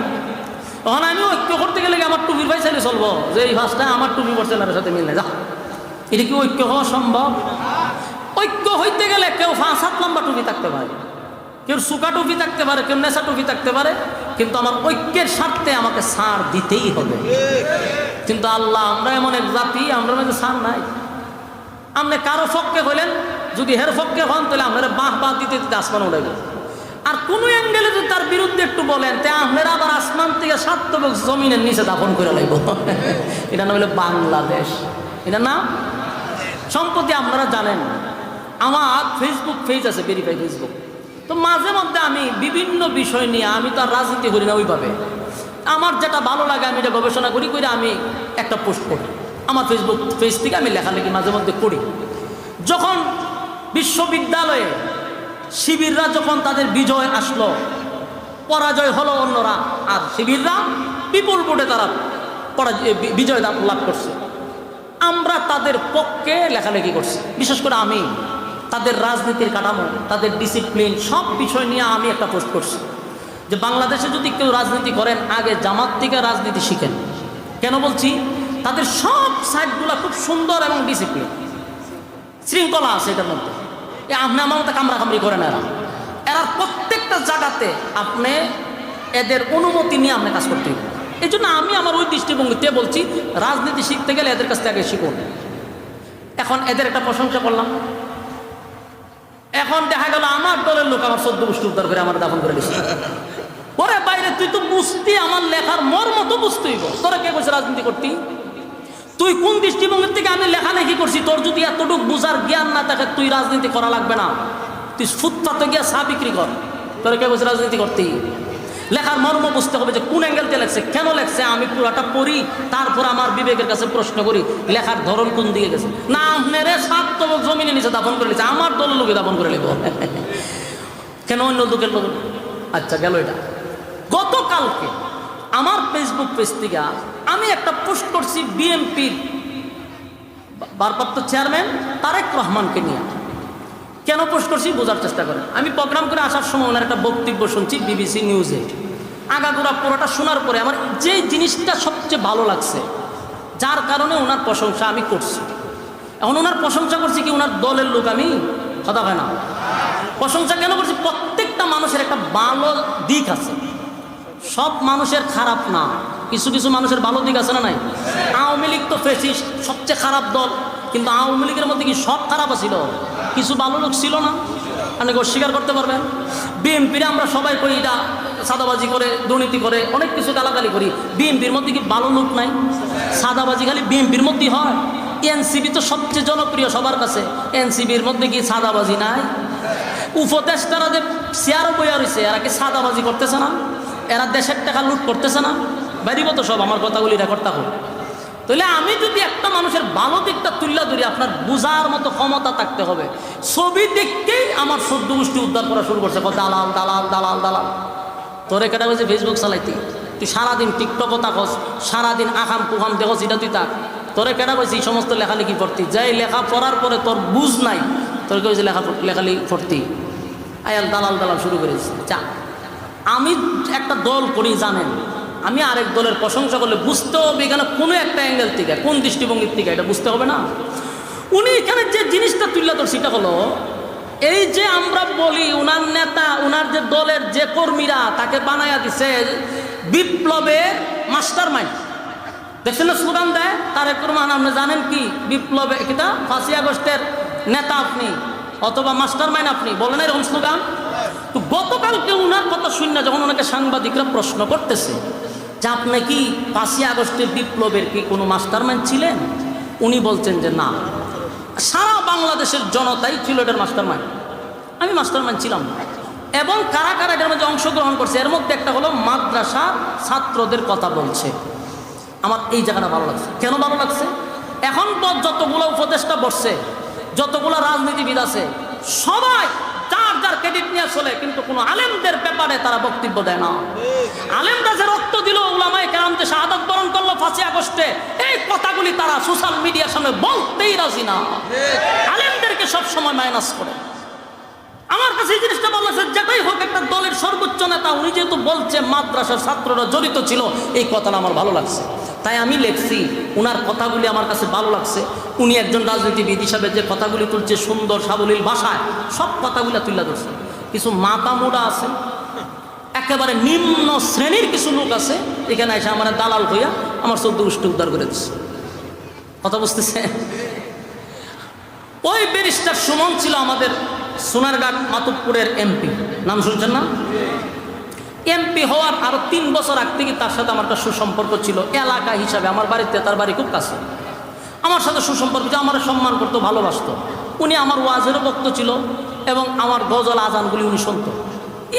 তখন আমি ঐক্য করতে গেলে আমার টুপির ভাই চাইলে চলবো যে এই ভাষটা আমার টুপি পড়ছে না, সাথে মিললে যা। এটা কি ঐক্য হওয়া সম্ভব? ঐক্য হইতে গেলে কেউ 5-7 লম্বা টুপি থাকতে পারে, কেউ সুকা টুপি থাকতে পারে, কেউ নেশা টুপি থাকতে পারে, কিন্তু আমার ঐক্যের স্বার্থে আমাকে ছাড় দিতেই হবে। কিন্তু আল্লাহ, আমরা এমন এক জাতি, আমরা মধ্যে ছাড় নাই। আপনি কারো পক্ষে হইলেন, যদি হের পক্ষে হন তাহলে আপনারা বাহ দিতে দিতে আসমান উঠাইব। আর কোনো অ্যাঙ্গেলে যদি তার বিরুদ্ধে একটু বলেন তে আপনারা আবার আসমান থেকে 7 তবক জমিনের নিচে দাফন করে লাগব। এটা না হলে বাংলাদেশ, এটা না। সম্প্রতি আপনারা জানেন আমার ফেসবুক পেজ আছে, ভেরিফাই ফেসবুক। তো মাঝে মধ্যে আমি বিভিন্ন বিষয় নিয়ে, আমি তো আর রাজনীতি করি না ওইভাবে, আমার যেটা ভালো লাগে আমি এটা গবেষণা করি আমি একটা পোস্ট করি আমার ফেসবুক পেজ থেকে। আমি লেখালেখি মাঝে মধ্যে করি। যখন বিশ্ববিদ্যালয়ে শিবিররা যখন তাদের বিজয় আসলো, পরাজয় হলো অন্যরা, আর শিবিররা বিপুল ভোটে তারা বিজয় লাভ করছে, আমরা তাদের পক্ষে লেখালেখি করছি। বিশেষ করে আমি তাদের রাজনীতির কাঠামো, তাদের ডিসিপ্লিন, সব বিষয় নিয়ে আমি একটা পোস্ট করছি যে বাংলাদেশে যদি কেউ রাজনীতি করেন আগে জামাত থেকে রাজনীতি শিখেন। কেন বলছি? তাদের সব সাইডগুলো খুব সুন্দর এবং ডিসিপ্লিন, শৃঙ্খলা আছে এটার মধ্যে। আপনি আমার মতো কামড়াকামড়ি করেন এরা প্রত্যেকটা জায়গাতে আপনি এদের অনুমতি নিয়ে আপনি কাজ করতে হবে। এই জন্য আমি আমার ওই দৃষ্টিভঙ্গিতে বলছি রাজনীতি শিখতে গেলে এদের কাছ থেকে শিখুন। এখন এদের একটা প্রশংসা করলাম, এখন দেখা গেল আমার দলের লোক আমার 14 গোষ্ঠী উদ্ধার করে আমার দাফন করে দিচ্ছে। ওরে বাইরে, তুই তো বুঝতি আমার লেখার মর্ম তো বুঝতে হইব। তোরা কে বলছে রাজনীতি করতি? তুই কোন দৃষ্টিভঙ্গির থেকে আমি লেখালেখি করছি? তোর যদি এতটুকু বুঝার জ্ঞান না থাকে তুই রাজনীতি করা লাগবে না, তুই ফুটপাতে গিয়া চা বিক্রি কর। তোরা কে বলছে রাজনীতি করতি? লেখার মর্ম বুঝতে হবে যে কোন অ্যাঙ্গেল দিয়ে লেখছে, কেন লেখছে। আমি পুরাটা পড়ি, তারপর আমার বিবেকের কাছে প্রশ্ন করি লেখার ধরন কোন দিকে গেছে। না আপনারে 7 তবক জমিনে নিচে দাফন করে নিচ্ছে, আমার দলের লোকে দাফন করে নেব কেন অন্য লোকের লোক। আচ্ছা গেল এটা। গতকালকে আমার ফেসবুক পেজ থেকে আমি একটা পোস্ট করছি বিএনপির ভারপ্রাপ্ত চেয়ারম্যান তারেক রহমানকে নিয়ে। কেন পোস্ট করছি বোঝার চেষ্টা করেন। আমি প্রোগ্রাম করে আসার সময় ওনার একটা বক্তব্য শুনছি বিবিসি নিউজে। আগাগোড়া পুরোটা শোনার পরে আমার যে জিনিসটা সবচেয়ে ভালো লাগছে, যার কারণে ওনার প্রশংসা আমি করছি। এখন ওনার প্রশংসা করছি কি ওনার দলের লোক, আমি কথা হয় না। প্রশংসা কেন করছি, প্রত্যেকটা মানুষের একটা ভালো দিক আছে, সব মানুষের খারাপ না, কিছু কিছু মানুষের ভালো দিক আছে না নাই। আওয়ামী লীগ তো ফ্যাসিস্ট, সবচেয়ে খারাপ দল, কিন্তু আওয়ামী লীগের মধ্যে কি সব খারাপ ছিল? কিছু ভালো লোক ছিল না? অনেকে অস্বীকার করতে পারবেন। বিএনপিরে আমরা সবাই করি এটা সাদাবাজি করে, দুর্নীতি করে, অনেক কিছু গালাগালি করি। বিএনপির মধ্যে কি ভালো লোক নাই? সাদাবাজি খালি বিএনপির মধ্যেই হয়? এনসিপি তো সবচেয়ে জনপ্রিয় সবার কাছে, এনসিপির মধ্যে কি সাদাবাজি নাই? উপদেষ্টারা যে চেয়ারও বইয়া রয়েছে, এরা কি সাদাবাজি করতেছে না? এরা দেশের টাকা লুট করতেছে না? বাইরিব তো সব আমার কথাগুলি রেকর্ড থাকুক। তাহলে আমি যদি একটা মানুষের ভালো দিকটা তুলে ধরি, আপনার বোঝার মতো ক্ষমতা থাকতে হবে। ছবি দেখতেই আমার সদ্য গোষ্ঠী উদ্ধার করা শুরু করছে, দালাল দালাল দালাল দালাল। তোরে কেটা বলছে ফেসবুক চালাইতি, তুই সারাদিন টিকটকও থাকস, সারাদিন আখাম কুখাম দেখস, এটা তুই থাক। তোরে কেটা বলছি এই সমস্ত লেখালেখি পড়তি, যাই লেখা পড়ার পরে তোর বুঝ নাই, তোর কে বলছে লেখালেখি পড়তি, আয়াল দালাল দালাল শুরু করেছি। যা, আমি একটা দল করি জানেন, আমি আরেক দলের প্রশংসা করলে বুঝতে হবে এখানে কোনো একটা অ্যাঙ্গেল থেকে, কোন দৃষ্টিভঙ্গির থেকে, এটা বুঝতে হবে না। উনি এখানে যে জিনিসটা তুলে ধর সেটা হলো এই যে আমরা বলি উনার নেতা, উনার যে দলের যে কর্মীরা তাকে বানাইয়া দিছে বিপ্লবের মাস্টার মাইন্ড। দেখছেন না স্লোগান দেয় তারেক রহমান, আপনি জানেন কি বিপ্লবে কিটা 5ই আগস্টের নেতা আপনি, অথবা মাস্টার মাইন্ড আপনি, বলেন এরকম স্লোগান। তো গতকালকে উনার কথা শুনে যখন ওনাকে সাংবাদিকরা প্রশ্ন করতেছে যে আপনি কি 5ই আগস্টের বিপ্লবের কি কোনো মাস্টার মাইন্ড ছিলেন, উনি বলছেন যে না, সারা বাংলাদেশের জনতাই ছিল এটার মাস্টার মাইন্ড, আমি মাস্টার মাইন্ড ছিলাম না। এবং কারা কারা এটার মধ্যে অংশগ্রহণ করছে, এর মধ্যে একটা হলো মাদ্রাসার ছাত্রদের কথা বলছে। আমার এই জায়গাটা ভালো লাগছে। কেন ভালো লাগছে? এখন যতগুলো উপদেষ্টা বসছে, যতগুলো রাজনীতিবিদ আছে, সবাই যার যার ক্রেডিট নিয়ে চলে, কিন্তু কোনো আলেমদের ব্যাপারে তারা বক্তব্য দেয় না। আলেমরা যে রক্ত দিল, উলামায়ে কেরাম যে শাহাদাত বরণ করলো 5ই আগস্টে, এই কথাগুলি তারা সোশ্যাল মিডিয়ার সামনে বলতেই রাজি না। আলেমদেরকে সব সময় মাইনাস করে। আমার কাছে এই জিনিসটা ভালো লাগছে, যেটাই হোক একটা দলের সর্বোচ্চ নেতা, উনি যেহেতু বলছে মাদ্রাসার ছাত্ররা জড়িত ছিল, এই কথাটা আমার ভালো লাগছে, তাই আমি লিখছি। উনার কথাগুলি আমার কাছে ভালো লাগছে। উনি একজন রাজনীতিবিদ হিসাবে যে কথাগুলি তুলছে সুন্দর সাবলীল ভাষায়, সব কথাগুলো তুলে ধরছে। কিছু মাথা মোড়া আছে, একেবারে নিম্ন শ্রেণীর কিছু লোক আছে, এখানে এসে আমার দালাল হইয়া আমার 14 গোষ্ঠী উদ্ধার করে দিচ্ছে। কথা বুঝতেছে? ওই ব্যারিস্টার সুমন ছিল আমাদের সোনারঘাট মাতুবপুরের এমপি, নাম শুনছেন না? এমপি হওয়ার আরো 3 বছর আগ থেকে তার সাথে আমার একটা সুসম্পর্ক ছিল। এলাকা হিসাবে আমার বাড়িতে তার বাড়ি খুব কাছে, আমার সাথে সুসম্পর্ক ছিল, আমার সম্মান করতো, ভালোবাসতো। উনি আমার ওয়াজেরও বক্ত ছিল এবং আমার গজল আজানগুলি উনি শুনতো।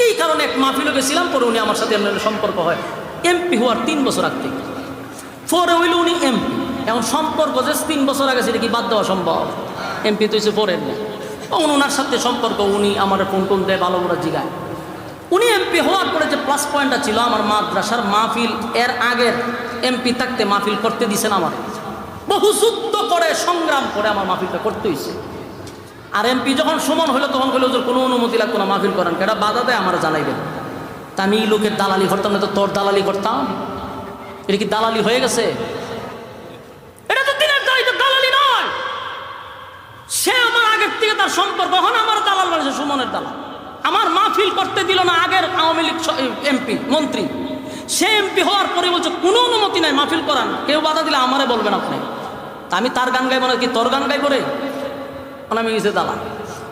এই কারণে এক মাহফিলে গেছিলাম, পরে উনি আমার সাথে এমনি সম্পর্ক হয় এমপি হওয়ার 3 বছর আগ থেকে। পরে হইল উনি এমপি। এখন সম্পর্ক যে 3 বছর আগে সেটা কি বাদ দেওয়া সম্ভব? এমপি তো হচ্ছে পরের না। তখন ওনার সাথে সম্পর্ক, উনি আমার ফোন টোন দেয়, ভালো করে জিগায়। উনি এমপি হওয়ার পরে যে প্লাস পয়েন্টটা ছিল, আমার মাদ্রাসার মাহফিল এর আগের এমপি থাকতে মাহফিল করতে দিছেন আমার, বহু যুদ্ধ করে সংগ্রাম করে আমার মাহফিলটা করতে হয়েছে। আর এমপি যখন সমান হলো তখন হলো যে কোনো অনুমতি লাগতো না মাহফিল করান, কেটা বাধা দেয় আমার জানাইবেন। তা আমি এই লোকের দালালি করতাম না, তো তোর দালালি করতাম। এটা কি দালালি হয়ে গেছে? এটা তো দিনের দালালি নয়। সে আমার আগের থেকে তার সম্পর্ক, এখন আমার দালাল বানিয়েছে, সুমনের দালাল। আমার মাহফিল করতে দিল না আগের আওয়ামী লীগ এমপি মন্ত্রী, সে এমপি হওয়ার পরে বলছে কোনো অনুমতি নাই মাহফিল করান, কেউ বাধা দিলে আমারে বলবেন আপনি। তা আমি তার গান গাইব না, কি তোর গান গাই করে আমি গেছে দালাল।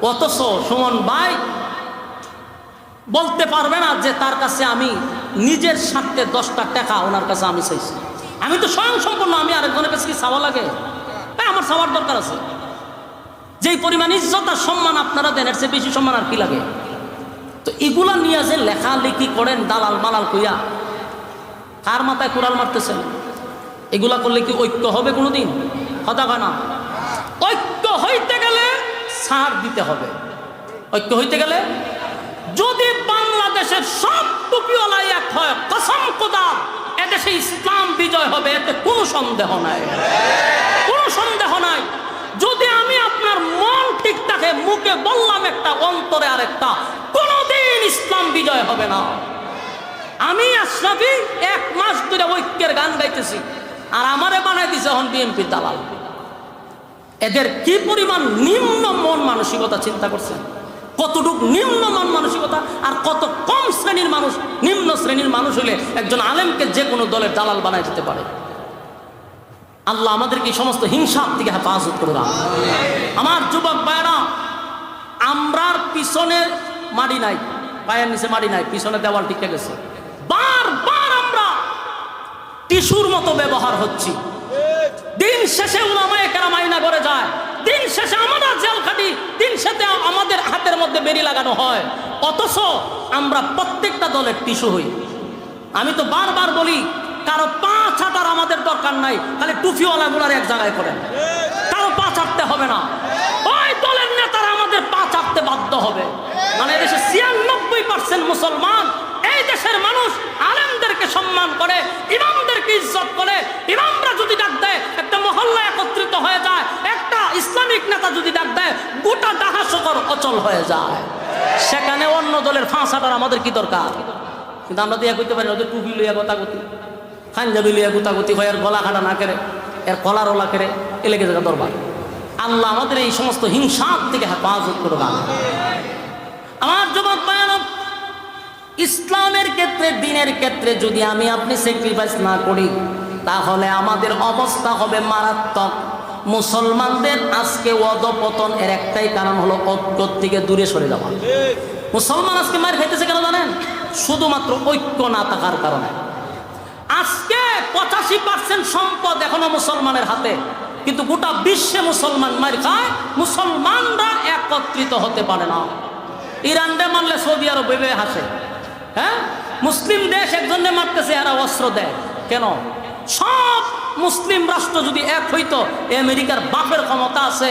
অথচ সুমন ভাই বলতে পারবে না যে তার কাছে আমি নিজের স্বার্থে 10টা টাকা ওনার কাছে আমি চাইছি। আমি তো স্বয়ং সম্পূর্ণ, আমি আরেকজনের কাছে কি চাওয়া লাগে? তাই আমার চাওয়ার দরকার আছে। যেই পরিমাণ ইজ্জত আর সম্মান আপনারা দেন, এর চেয়ে বেশি সম্মান আর কি লাগে? তো এগুলা নিয়ে যে লেখালেখি করেন দালাল মালাল কইয়া, কার মাথায় কুড়াল মারতেছেন? এগুলা করলে কি ঐক্য হবে কোনোদিন? কথা কয় না। ঐক্য হইতে গেলে ছাড় দিতে হবে। ঐক্য হইতে গেলে যদি বাংলাদেশের সব টুপিওয়ালা এক হয়, কসম খোদা এদেশে ইসলাম বিজয় হবে, এতে কোনো সন্দেহ নাই, কোনো সন্দেহ নাই। যদি আমি আপনার মন ঠিক থাকে, মুখে বললাম একটা, অন্তরে আরেকটা, কোনোদিন ইসলাম বিজয় হবে না। আমি আশরাফি 1 মাস ধরে ঐক্যের গান গাইতেছি, আর আমারে বানাই দিছে এখন বিএনপি দালাল। এদের কি পরিমাণ নিম্ন মন মানসিকতা চিন্তা করছেন? কতটুক নিম্ন মন মানসিকতা, আর কত কম শ্রেণীর মানুষ, নিম্ন শ্রেণীর মানুষ হলে একজন আলেমকে যে কোনো দলের দালাল বানাই দিতে পারে। আল্লাহ আমাদেরকে এই সমস্ত হিংসার থেকে হেফাজত করে রাখ। আমার যুবক ভাইরা, আমরার পিছনে মাটি নাই, পায়ের নিচে মাটি নাই, পিছনে দেওয়াল টিকে গেছে। বারবার আমরা টিস্যুর মতো ব্যবহার হচ্ছি। দিন শেষে উলামায়ে কেরাম আয়না করে যায়, দিন শেষে আমরা জেল খাটি, দিন শেষে আমাদের হাতের মধ্যে বেরি লাগানো হয়, অথচ আমরা প্রত্যেকটা দলের টিস্যু হই। আমি তো বারবার বলি, কারো পা ছাটার আমাদের দরকার নাই, খালি টুপিওয়ালা গুলার এক জায়গায় করেন, কারো পা ছাড়তে হবে না। ওই দলের নেতারা আমাদের পা ছাড়তে বাধ্য হবে। মানে দেশে 96% মুসলমান, এই দেশের মানুষ আলেমদেরকে সম্মান করে, ইমামদেরকে ইজ্জত করে। ইমামরা যদি ডাক দেয়, একটা মহল্লা একত্রিত হয়ে যায়, একটা ইসলামিক নেতা যদি ডাক দেয়, গোটা ডাহা শহর অচল হয়ে যায়। সেখানে অন্য দলের ফাঁসাটার আমাদের কি দরকার? কিন্তু আমরা তো ইয়া করতে পারি, ওদের টুপি লইয়া গতাগতি, পাঞ্জাবি লইয়া গুতাগুতি হয়, এর গলা কাটা না কেড়ে, এর কলার ওলা কেড়ে, এ লেগে যাবে দরবার। আল্লাহ আমাদের এই সমস্ত হিংসার থেকে হেফাজত করে দান। আমার যুবক ভাইরা, ইসলামের ক্ষেত্রে, দিনের ক্ষেত্রে যদি আমি আপনি স্যাক্রিফাইস না করি, তাহলে আমাদের অবস্থা হবে মারাত্মক। মুসলমানদের আজকে অধপতন এর একটাই কারণ হলো ঐক্য থেকে দূরে সরে যাওয়া। মুসলমান আজকে মার খাইতেছে কেন জানেন? শুধুমাত্র ঐক্য না থাকার কারণে। আজকে 85% সম্পদ এখনো মুসলমানের হাতে, কিন্তু গোটা বিশ্বে মুসলমান মার খায়, মুসলমানরা একত্রিত হতে পারে না। ইরানরে মারলে সৌদি আরব ভেবে হাসে, হ্যাঁ? মুসলিম দেশ একজনে মারতেছে, এরা অস্ত্র দেয় কেন? সব মুসলিম রাষ্ট্র যদি এক হইতো, আমেরিকার বাপের ক্ষমতা আছে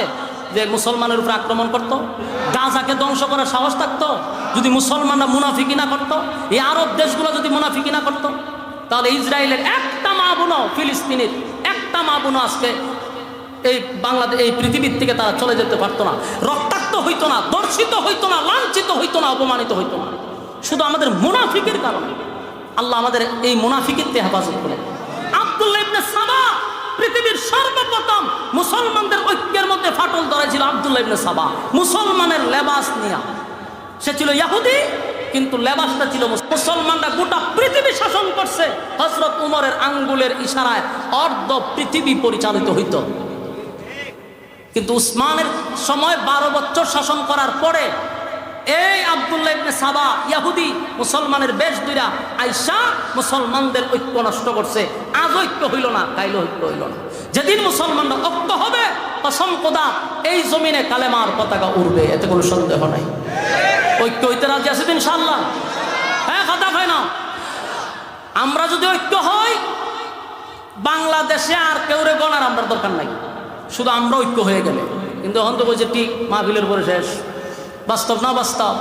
যে মুসলমানের উপর আক্রমণ করত, গাজাকে ধ্বংস করার সাহস থাকতো যদি মুসলমানরা মুনাফিকি না করতো, এই আরব দেশগুলো যদি মুনাফিকি না করতো, তাহলে ইসরায়েলের একটা মা বোনও, ফিলিস্তিনের একটা মা বোনও আজকে এই বাংলাদেশ, এই পৃথিবীর থেকে তারা চলে যেতে পারতো না, রক্তাক্ত হইতো না, দর্শিত হইতো না, লাঞ্ছিত হইতো না, অপমানিত হইতো না, শুধু আমাদের মুনাফিকের কারণে। আল্লাহ আমাদের এই মুনাফিকের থেকে হেফাজত করে। আব্দুল্লাহ ইবনে সাবা পৃথিবীর সর্বপ্রথম মুসলমানদের ঐক্যের মধ্যে ফাটল ধরেছিল। আব্দুল্লাহ ইবনে সাবা মুসলমানের লেবাস নিয়া, সে ছিল ইহুদি, কিন্তু লেবাসটা ছিল মুসলমানরা গোটা পৃথিবী শাসন করছে। হযরত উমরের আঙ্গুলের ইশারায় অর্ধ পৃথিবী পরিচালিত হইত। কিন্তু উসমানের সময় 12 বছর শাসন করার পরে এই আব্দুল্লাহ ইবনে সাবা ইহুদি মুসলমানের বেশ দুইরা আইসা মুসলমানদের ঐক্য নষ্ট করছে। আজ ঐক্য হইল না, কাইল ঐক্য হইল না। যেদিন মুসলমানরা ঐক্য হবে, কসম খোদা এই জমিনে কালেমার পতাকা উড়বে, এতে কোনো সন্দেহ নাই। ঐক্য হইতে রাজি আছেন ইনশাআল্লাহ? হ্যাঁ, কথা হয় না? আমরা যদি ঐক্য হই, বাংলাদেশে আর কেউ রে গণার আমরা দরকার নাই, শুধু আমরা ঐক্য হয়ে গেলে। কিন্তু এখন তো বলছে ঠিক মাহফিলের পরে শেষ। বাস্তব না বাস্তব?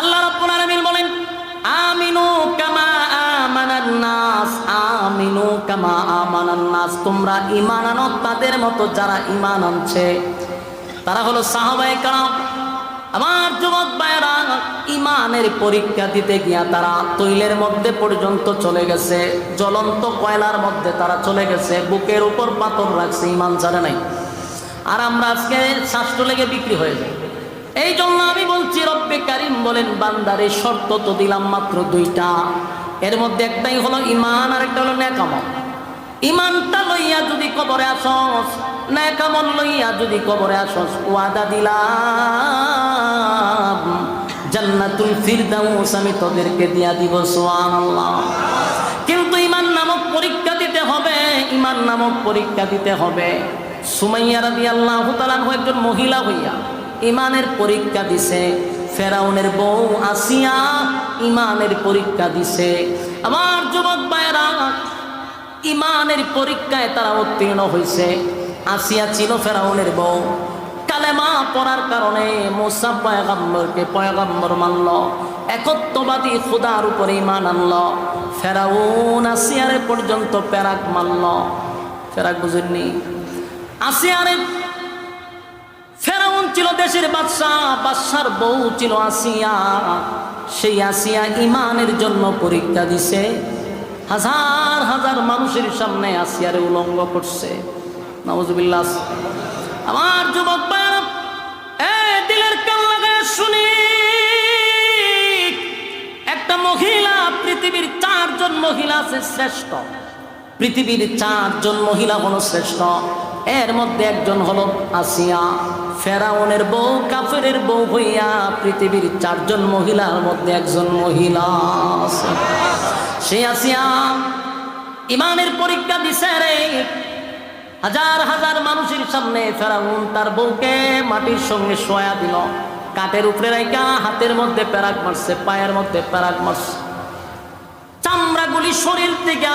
আল্লাহ রাব্বুল আলামিন বলেন, আমিনু কামা আমানান নাস, আমিনু কামা আমানান নাস, তোমরা ঈমান আনো তাদের মতো যারা ঈমান আনছে। তারা হলো সাহাবায়ে কেরাম। আমার যুবক ভাইরা, ঈমানের পরীক্ষা দিতে গিয়া তারা তৈলের মধ্যে পর্যন্ত চলে গেছে, জ্বলন্ত কয়লার মধ্যে তারা চলে গেছে, বুকের উপর পাথর রাখছে, ঈমান ছাড়ে নাই। আর আমরা আজকে শাস্ত্র লেগে বিক্রি হয়ে যায়। এই জন্য আমি বলছি, রব্বে কারিম বলেন, বান্দারে শর্ত তো দিলাম মাত্র 2টা, এর মধ্যে একটাই হলো ঈমান, আর একটা হলো নেক আমল। ঈমানটা লইয়া যদি কবরে আসস, নেক আমল লইয়া যদি কবরে আসস, ওয়াদা দিলাম জান্নাতুল ফিরদাউস আমি তোদেরকে দিয়া দিব। সুবহানাল্লাহ। কিন্তু ঈমান নামক পরীক্ষা দিতে হবে, ঈমান নামক পরীক্ষা দিতে হবে। সুমাইয়া রাদিয়াল্লাহু তাআলা একজন মহিলা হইয়া ঈমানের পরীক্ষা দিছে। ফেরাউনের বউ আসিয়া ইমানের পরীক্ষা দিছে। আমার যুবক ভাইরা, ইমানের পরীক্ষায় তারা উত্তীর্ণ হয়েছে। আসিয়া ছিল ফেরাউনের বউ, কালেমা পড়ার কারণে মুসা পয়গম্বরকে পয়গম্বর মানল, একত্ববাদী খোদার উপরে ঈমান আনল। ফেরাউন আসিয়ারে পর্যন্ত প্যারাক মানল। প্যারাক বুঝেননি? আসিয়ারে, ফেরাউন ছিল দেশের বাদশাহ, বাদশার বউ ছিল আসিয়া। সেই আসিয়া ইমানের জন্য পরীক্ষা দিছে, হাজার হাজার মানুষের সামনে আসিয়ারে উলঙ্গ করছে। নাউজুবিল্লাহ। আমার যুবক ভাইরা, দিলের কান লাগায় শুনি, একটা মহিলা, পৃথিবীর 4 জন মহিলা আছে শ্রেষ্ঠ, পৃথিবীর 4 জন মহিলা হলো শ্রেষ্ঠ। এর মধ্যে একজন হলো আসিয়া। ফেরাউনের বউ, কাফেরের বউ হইয়া পৃথিবীর 4 জন মহিলার মধ্যে একজন মহিলা আছে। সেই আসিয়া ইমানের পরীক্ষা দিছে রে, হাজার হাজার মানুষের সামনে ফেরাউন তার বউকে মাটির সঙ্গে শোয়া দিল, কাঠের উপরে রাইকা হাতের মধ্যে প্যারাক মারছে, পায়ের মধ্যে প্যারাক মারছে। চামড়াগুলি শরীর থেকে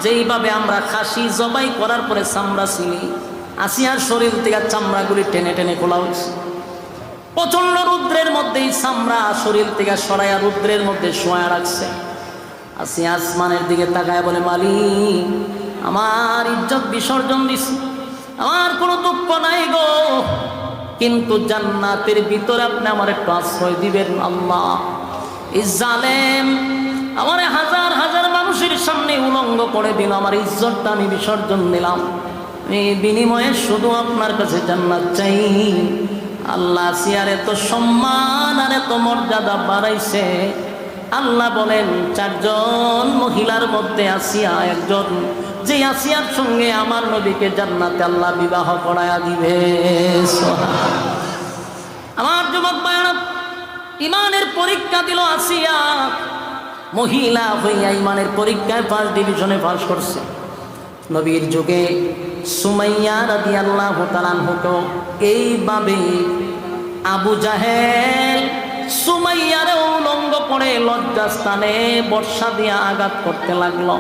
যেইভাবে আমরা খাসি জবাই করার পরে চামড়া ছিলি, আসিয়ার শরীর থেকে চামড়াগুলি টেনে টেনে খোলা হয়েছে। প্রচন্ড রুদ্রের মধ্যেই চামড়া শরীর থেকে সরাইয়া রুদ্রের মধ্যে শোয়া রাখছে। আসিয়া আসমানের দিকে তাকায় বলে, মালিক, আমার ইজ্জত বিসর্জন দিছে, আমার কোনো দুঃখ নাই গো, কিন্তু জান্নাতের ভিতরে আপনি আমার একটু আশ্রয় দিবেন আল্লাহ। এই জালেম আমার হাজার হাজার মানুষের সামনে উলঙ্গ করে দিল, আমার ইজ্জতটা আমি বিসর্জন দিলাম, এই বিনিময়ে শুধু আপনার কাছে জান্নাত চাই। আল্লাহ আসিয়ার এত সম্মান আর এত মর্যাদা বাড়াইছে। আল্লাহ বলেন 4 জন মহিলার মধ্যে আসিয়া একজন, যে আসিয়ার সঙ্গে আমার নবীকে জান্নাতে আল্লাহ বিবাহ করায়া দিবে। আমার যুবক ভাইরা, ইমানের পরীক্ষা দিল আসিয়া, মহিলা হইয়া ইমানের পরীক্ষায় 1st ডিভিশনে পাস করছে। নবীর যুগে সুমাইয়া রাদিয়াল্লাহু তাআলা আনহু এইভাবে আবু জাহেল সুমাইয়ারে উলঙ্গ করে লজ্জাস্থানে বর্ষা দিয়া আঘাত করতে লাগলো।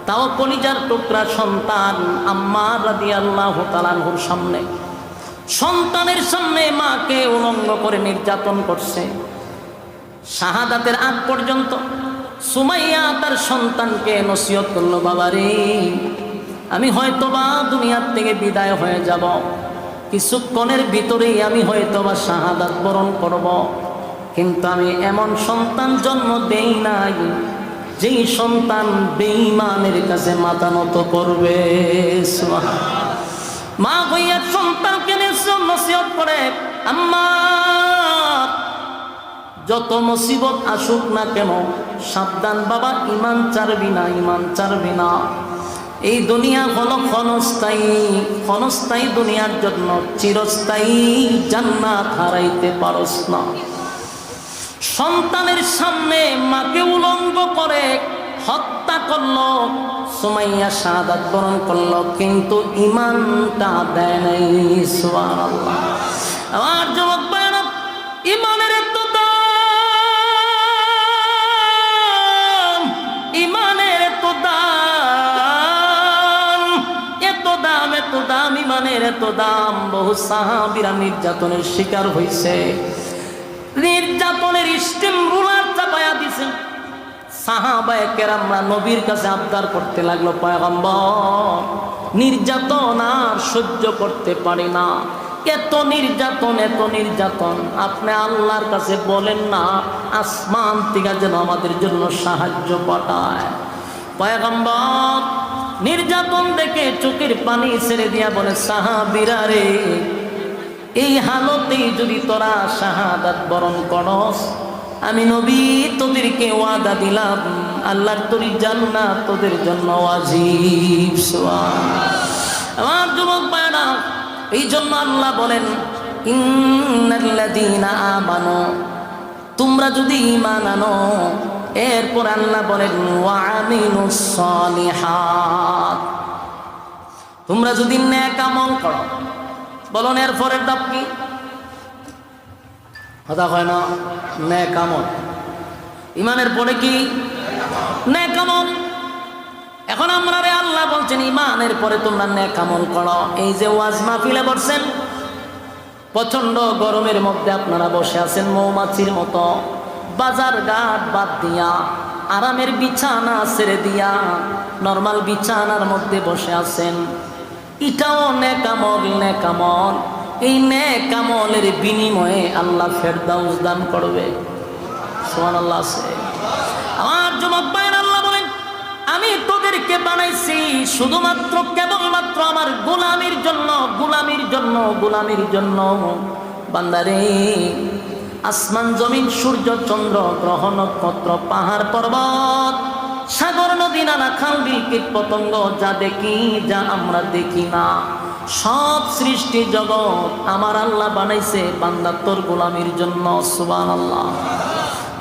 তাও কলিজার টুকরা সন্তান আম্মার রাদিয়াল্লাহু তাআলা আনহুর সামনে, সন্তানের সামনে মাকে উলঙ্গ করে নির্যাতন করছে। শাহাদাতের আগ পর্যন্ত সুমাইয়া তার সন্তানকে নসিহত করলো, বাবারে, আমি হয়তোবা দুনিয়ার থেকে বিদায় হয়ে যাব, কিছুক্ষণের ভিতরেই আমি হয়তোবা শাহাদাত বরণ করব, কিন্তু আমি এমন সন্তান জন্ম দেই নাই যেই সন্তান বেঈমানের কাছে মাথা নত করবে। মা হইয়া সন্তানকে নসিহত করে, আম্মা, যত মুসিবত আসুক না কেন সাবধান বাবা, ইমান ছাড়বি না, ইমান ছাড়বি না। এই দুনিয়া হলো ক্ষণস্থায়ী, ক্ষণস্থায়ী দুনিয়ার জন্য চিরস্থায়ী জান্নাত হারাইতে পারস না। সন্তানের সামনে মাকে উলঙ্গ করে হত্যা করলো, সুমাইয়া শাহাদাত বরণ করলো, কিন্তু ইমানটা দেয় নাই। সুবহানাল্লাহ। আমার যুবক ভাইরা, ইমানের এত দাম, ইমানের এত দাম, এত দাম, এত দাম, ইমানের এত দাম। বহু সাহাবীরা নির্যাতনের শিকার হয়েছে, নির্যাতনের স্টিম রুলার চাপায়া দিছে। সাহাবায়ে কেরামরা নবীর কাছে আবদার করতে লাগলো, পয়গম্বর, নির্যাতন আর সহ্য করতে পারি না, এত নির্যাতন, এত নির্যাতন, আপনি আল্লাহর কাছে বলেন না আসমান থেকে যেন আমাদের জন্য সাহায্য পাঠায়। পয়গম্বর নির্যাতন দেখে চোখের পানি ছেড়ে দিয়া বলে, সাহাবীরা রে, এই হালতেই যদি তোরা শাহাদাত বরণ করস, আমি নবী তোদেরকে ওয়াদা দিলাম আল্লাহর তরি জান্নাত তোদের জন্য ওয়াজিব। আমার যুবক ভাইরা, এই জন্য আল্লাহ বলেন, ইন্নাল্লাযীনা আমানু, তোমরা যদি ঈমান আনো, এরপর আল্লাহ বলেন ওয়া আমিলুস সালিহাত, তোমরা যদি নেক আমল করো। বলুন এর পরের ধাপ কি? কথা হয় না? নেক আমল, ইমানের পরে কি নেক আমল। এখন আমরা রে আল্লাহ বলছেন ইমানের পরে তোমরা নেক আমল করো। এই যে ওয়াজ মাহফিলে বসছেন, প্রচন্ড গরমের মধ্যে আপনারা বসে আছেন মৌমাছির মতো, বাজার ঘাট বাদ দিয়া, আরামের বিছানা ছেড়ে দিয়া নরমাল বিছানার মধ্যে বসে আছেন। এটাও নেক আমল, নেক আমল। এই নেক আমলের বিনিময়ে আল্লাহ ফেরদাউস দান করবে। সুবহানাল্লাহ আছে। আমার যুবক ভাইরা, আল্লাহ বলেন আমি তোদেরকে বানাইছি শুধুমাত্র কেবলমাত্র আমার গোলামির জন্য, গোলামির জন্য, গোলামির জন্য। বান্দারে, আসমান জমিন সূর্য চন্দ্র গ্রহ নক্ষত্র পাহাড় পর্বত সাগর নদী নানা খাল বিল কীট পতঙ্গ যা দেখি যা আমরা দেখি না, সব সৃষ্টি জগৎ আমার আল্লাহ বানাইছে বান্দা তোর গোলামির জন্য। সুবহানাল্লাহ।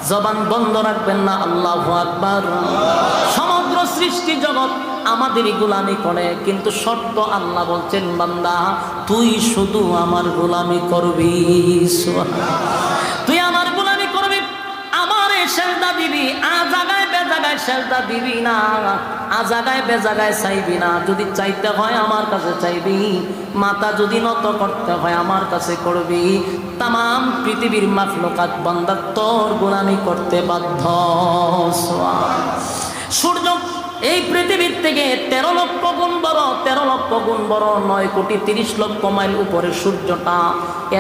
জবান বন্ধ রাখবেন না, আল্লাহু আকবার। সমগ্র সৃষ্টি জগৎ আমাদেরই গোলামি করে, কিন্তু শর্ত আল্লাহ বলছেন বান্দা তুই শুধু আমার গোলামি করবি। তুই আমার গোলামি করবি, আমারে সেজদা দিবি, আজাগায় বেজাগায় সেজদা দিবি না, আজাগায় বেজাগায় চাইবি না। যদি চাইতে হয় আমার কাছে চাইবি, মাথা যদি নত করতে হয় আমার কাছে করবি। তাম পৃথিবীর মাখলুকাত বান্দা তোর গোলামি করতে বাধ্য। সূর্য এই পৃথিবীর থেকে 13 লক্ষ গুণ বড়, 13 লক্ষ গুণ বড়, 9 কোটি 30 লক্ষ মাইল উপরে সূর্যটা।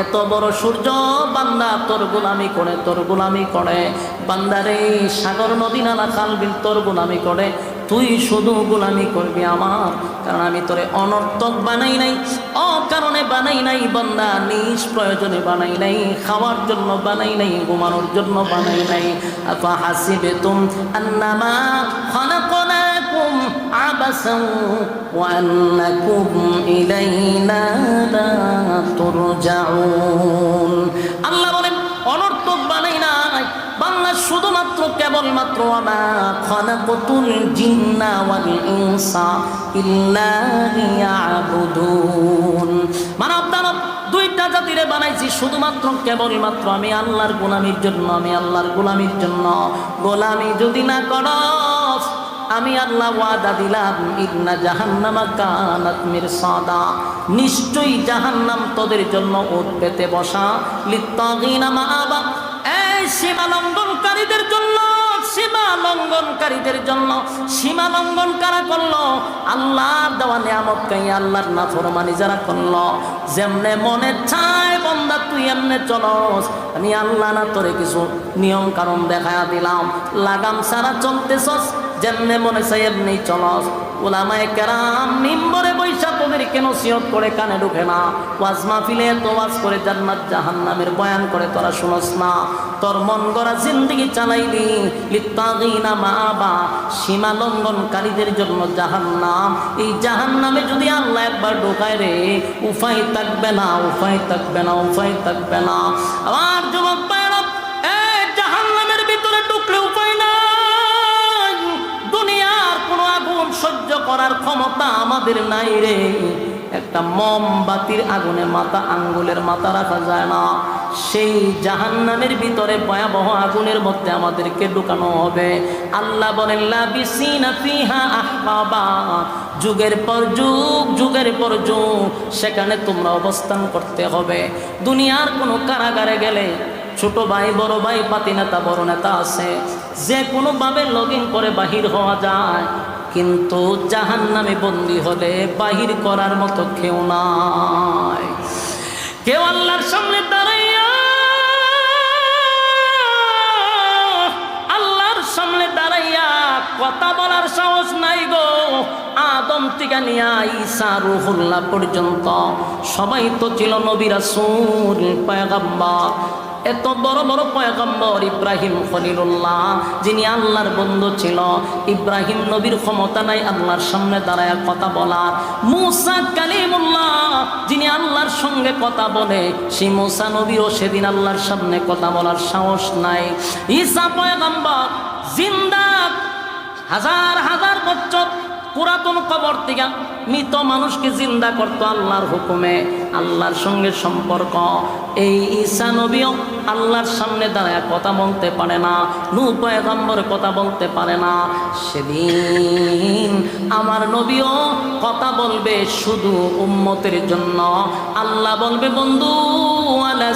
এত বড় সূর্য বান্দা তোর গোলামি করে, তোর গোলামি করে। বান্দারে, সাগর নদী নালা খাল বিল তোর গোলামি করে, তুই শুধু গোলামি করবি আমার। কারণ আমি তোরে অনর্থক বানাই নাই, অকারণে বানাই নাই বান্দা, নিজ প্রয়োজনে বানাই নাই, খাওয়ার জন্য বানাই নাই, ঘুমানোর জন্য বানাই নাই। আফা হাসিবতুম আন্নামা খালাকনাকুম আবাসান ওয়া আন্নাকুম ইলাইনা লা তুরজাউন। আল্লাহ বলেন অনর্থক বানাই নাই বাংলা, শুধুমাত্র কেবলমাত্র আমা খালাকাতুল জিন্না ওয়াল ইনসা ইল্লা লিয়াবুদুন। মানব দানব দুইটা জাতিরে বানাইছি শুধুমাত্র কেবলমাত্র আমি আল্লাহর গোলামির জন্য, আমি আল্লাহর গোলামির জন্য। গোলামি যদি না করস, আমি আল্লাহ ওয়াদা দিলাম ইন্না জাহান্নামা কানাত মিরসাদা, নিশ্চয়ই জাহান্নাম তোদের জন্য ওত পেতে বসা, লিত্তাগিনা মাআবা, এই সীমা লঙ্ঘনকারীদের জন্য, সীমা লঙ্ঘনকারীদের জন্য। সীমা লঙ্ঘন কারা করলো? আল্লাহর দেওয়া নিয়ামত খাই আল্লাহর নাফরমানি যারা করলো। যেমনে মনে চায় বান্দা তুই এমনে চলস, আমি আল্লাহ না তোরে কিছু নিয়ম কারণ দেখায়া দিলাম, লাগাম ছাড়া চলতেছস, যেমনে মনে চাই এমনি চলস। উলামায়ে কেরাম মিম্বরে বৈশা তোদেরকে নসিহত করে কানে ঢুকে না, ওয়াজ মাহফিলে তো ওয়াজ করে জান্নাত জাহান্নামের বয়ান করে তোরা শুনস না। তোর মন গড়া জিন্দেগি চালাইলি, লিত্তাগিনা মাআবা, সীমা লঙ্ঘনকারীদের জন্য জাহান্নাম। এই জাহান্নামে যদি আল্লাহ একবার ঢোকায় রে, উপায় থাকবে না, উপায় থাকবে না, উপায় থাকবে না। আমার যুবক ভাইরা, এই জাহান্নামের ভিতরে ঢুকলে উপায় নাই। দুনিয়ার কোনো আগুন সহ্য করার ক্ষমতা আমাদের নাই রে। একটা মোমবাতির আগুনে মাথা, আঙ্গুলের মাথা রাখা যায় না। সেই জাহান্নামের ভিতরে ভয়াবহ আগুনের মধ্যে আমাদেরকে ঢুকানো হবে। আল্লাহ বলেন লাবিসিনা ফিহা আহকাবা, যুগের পর যুগ, যুগের পর যুগ সেখানে তোমরা অবস্থান করতে হবে। দুনিয়ার কোনো কারাগারে গেলে ছোট ভাই বড় ভাই, পাতি নেতা বড় নেতা আছে, যে কোনোভাবে লগইন করে বাহির হওয়া যায়, কিন্তু জাহান্নামে বন্দী হলে বাহির করার মতো কেউ নাই। কেউ আল্লাহর সামনে দাঁড়াইয়া, আল্লাহর সামনে দাঁড়াইয়া কথা বলার সাহস নাই গো। আদম থেকে নিয়া ঈসা রুহুল্লাহ পর্যন্ত সবাই তো ছিল নবী রাসূল পয়গম্বর। এত বড় বড় পয়গম্বর ইব্রাহিম খলিলুল্লাহ, যিনি আল্লাহর বন্ধু ছিল, ইব্রাহিম নবীর ক্ষমতা নাই আল্লাহর সামনে দাঁড়ায় কথা বলার। মুসা কালিমুল্লাহ, যিনি আল্লাহর সঙ্গে কথা বলে, সেই মুসা নবীও সেদিন আল্লাহর সামনে কথা বলার সাহস নাই। ঈসা পয়গম্বর জিন্দা, হাজার হাজার বছর পুরাতন কবর থেকে মৃত মানুষকে জিন্দা করতো আল্লাহর হুকুমে, আল্লাহর সঙ্গে সম্পর্ক। এই ঈসা নবীও আল্লাহর সামনে দাঁড়ায় কথা বলতে পারে না, নূহ পয়গম্বর কথা বলতে পারে না। সেদিন আমার নবীও কথা বলবে শুধু উম্মতের জন্য। আল্লাহ বলবে, বন্ধু আলা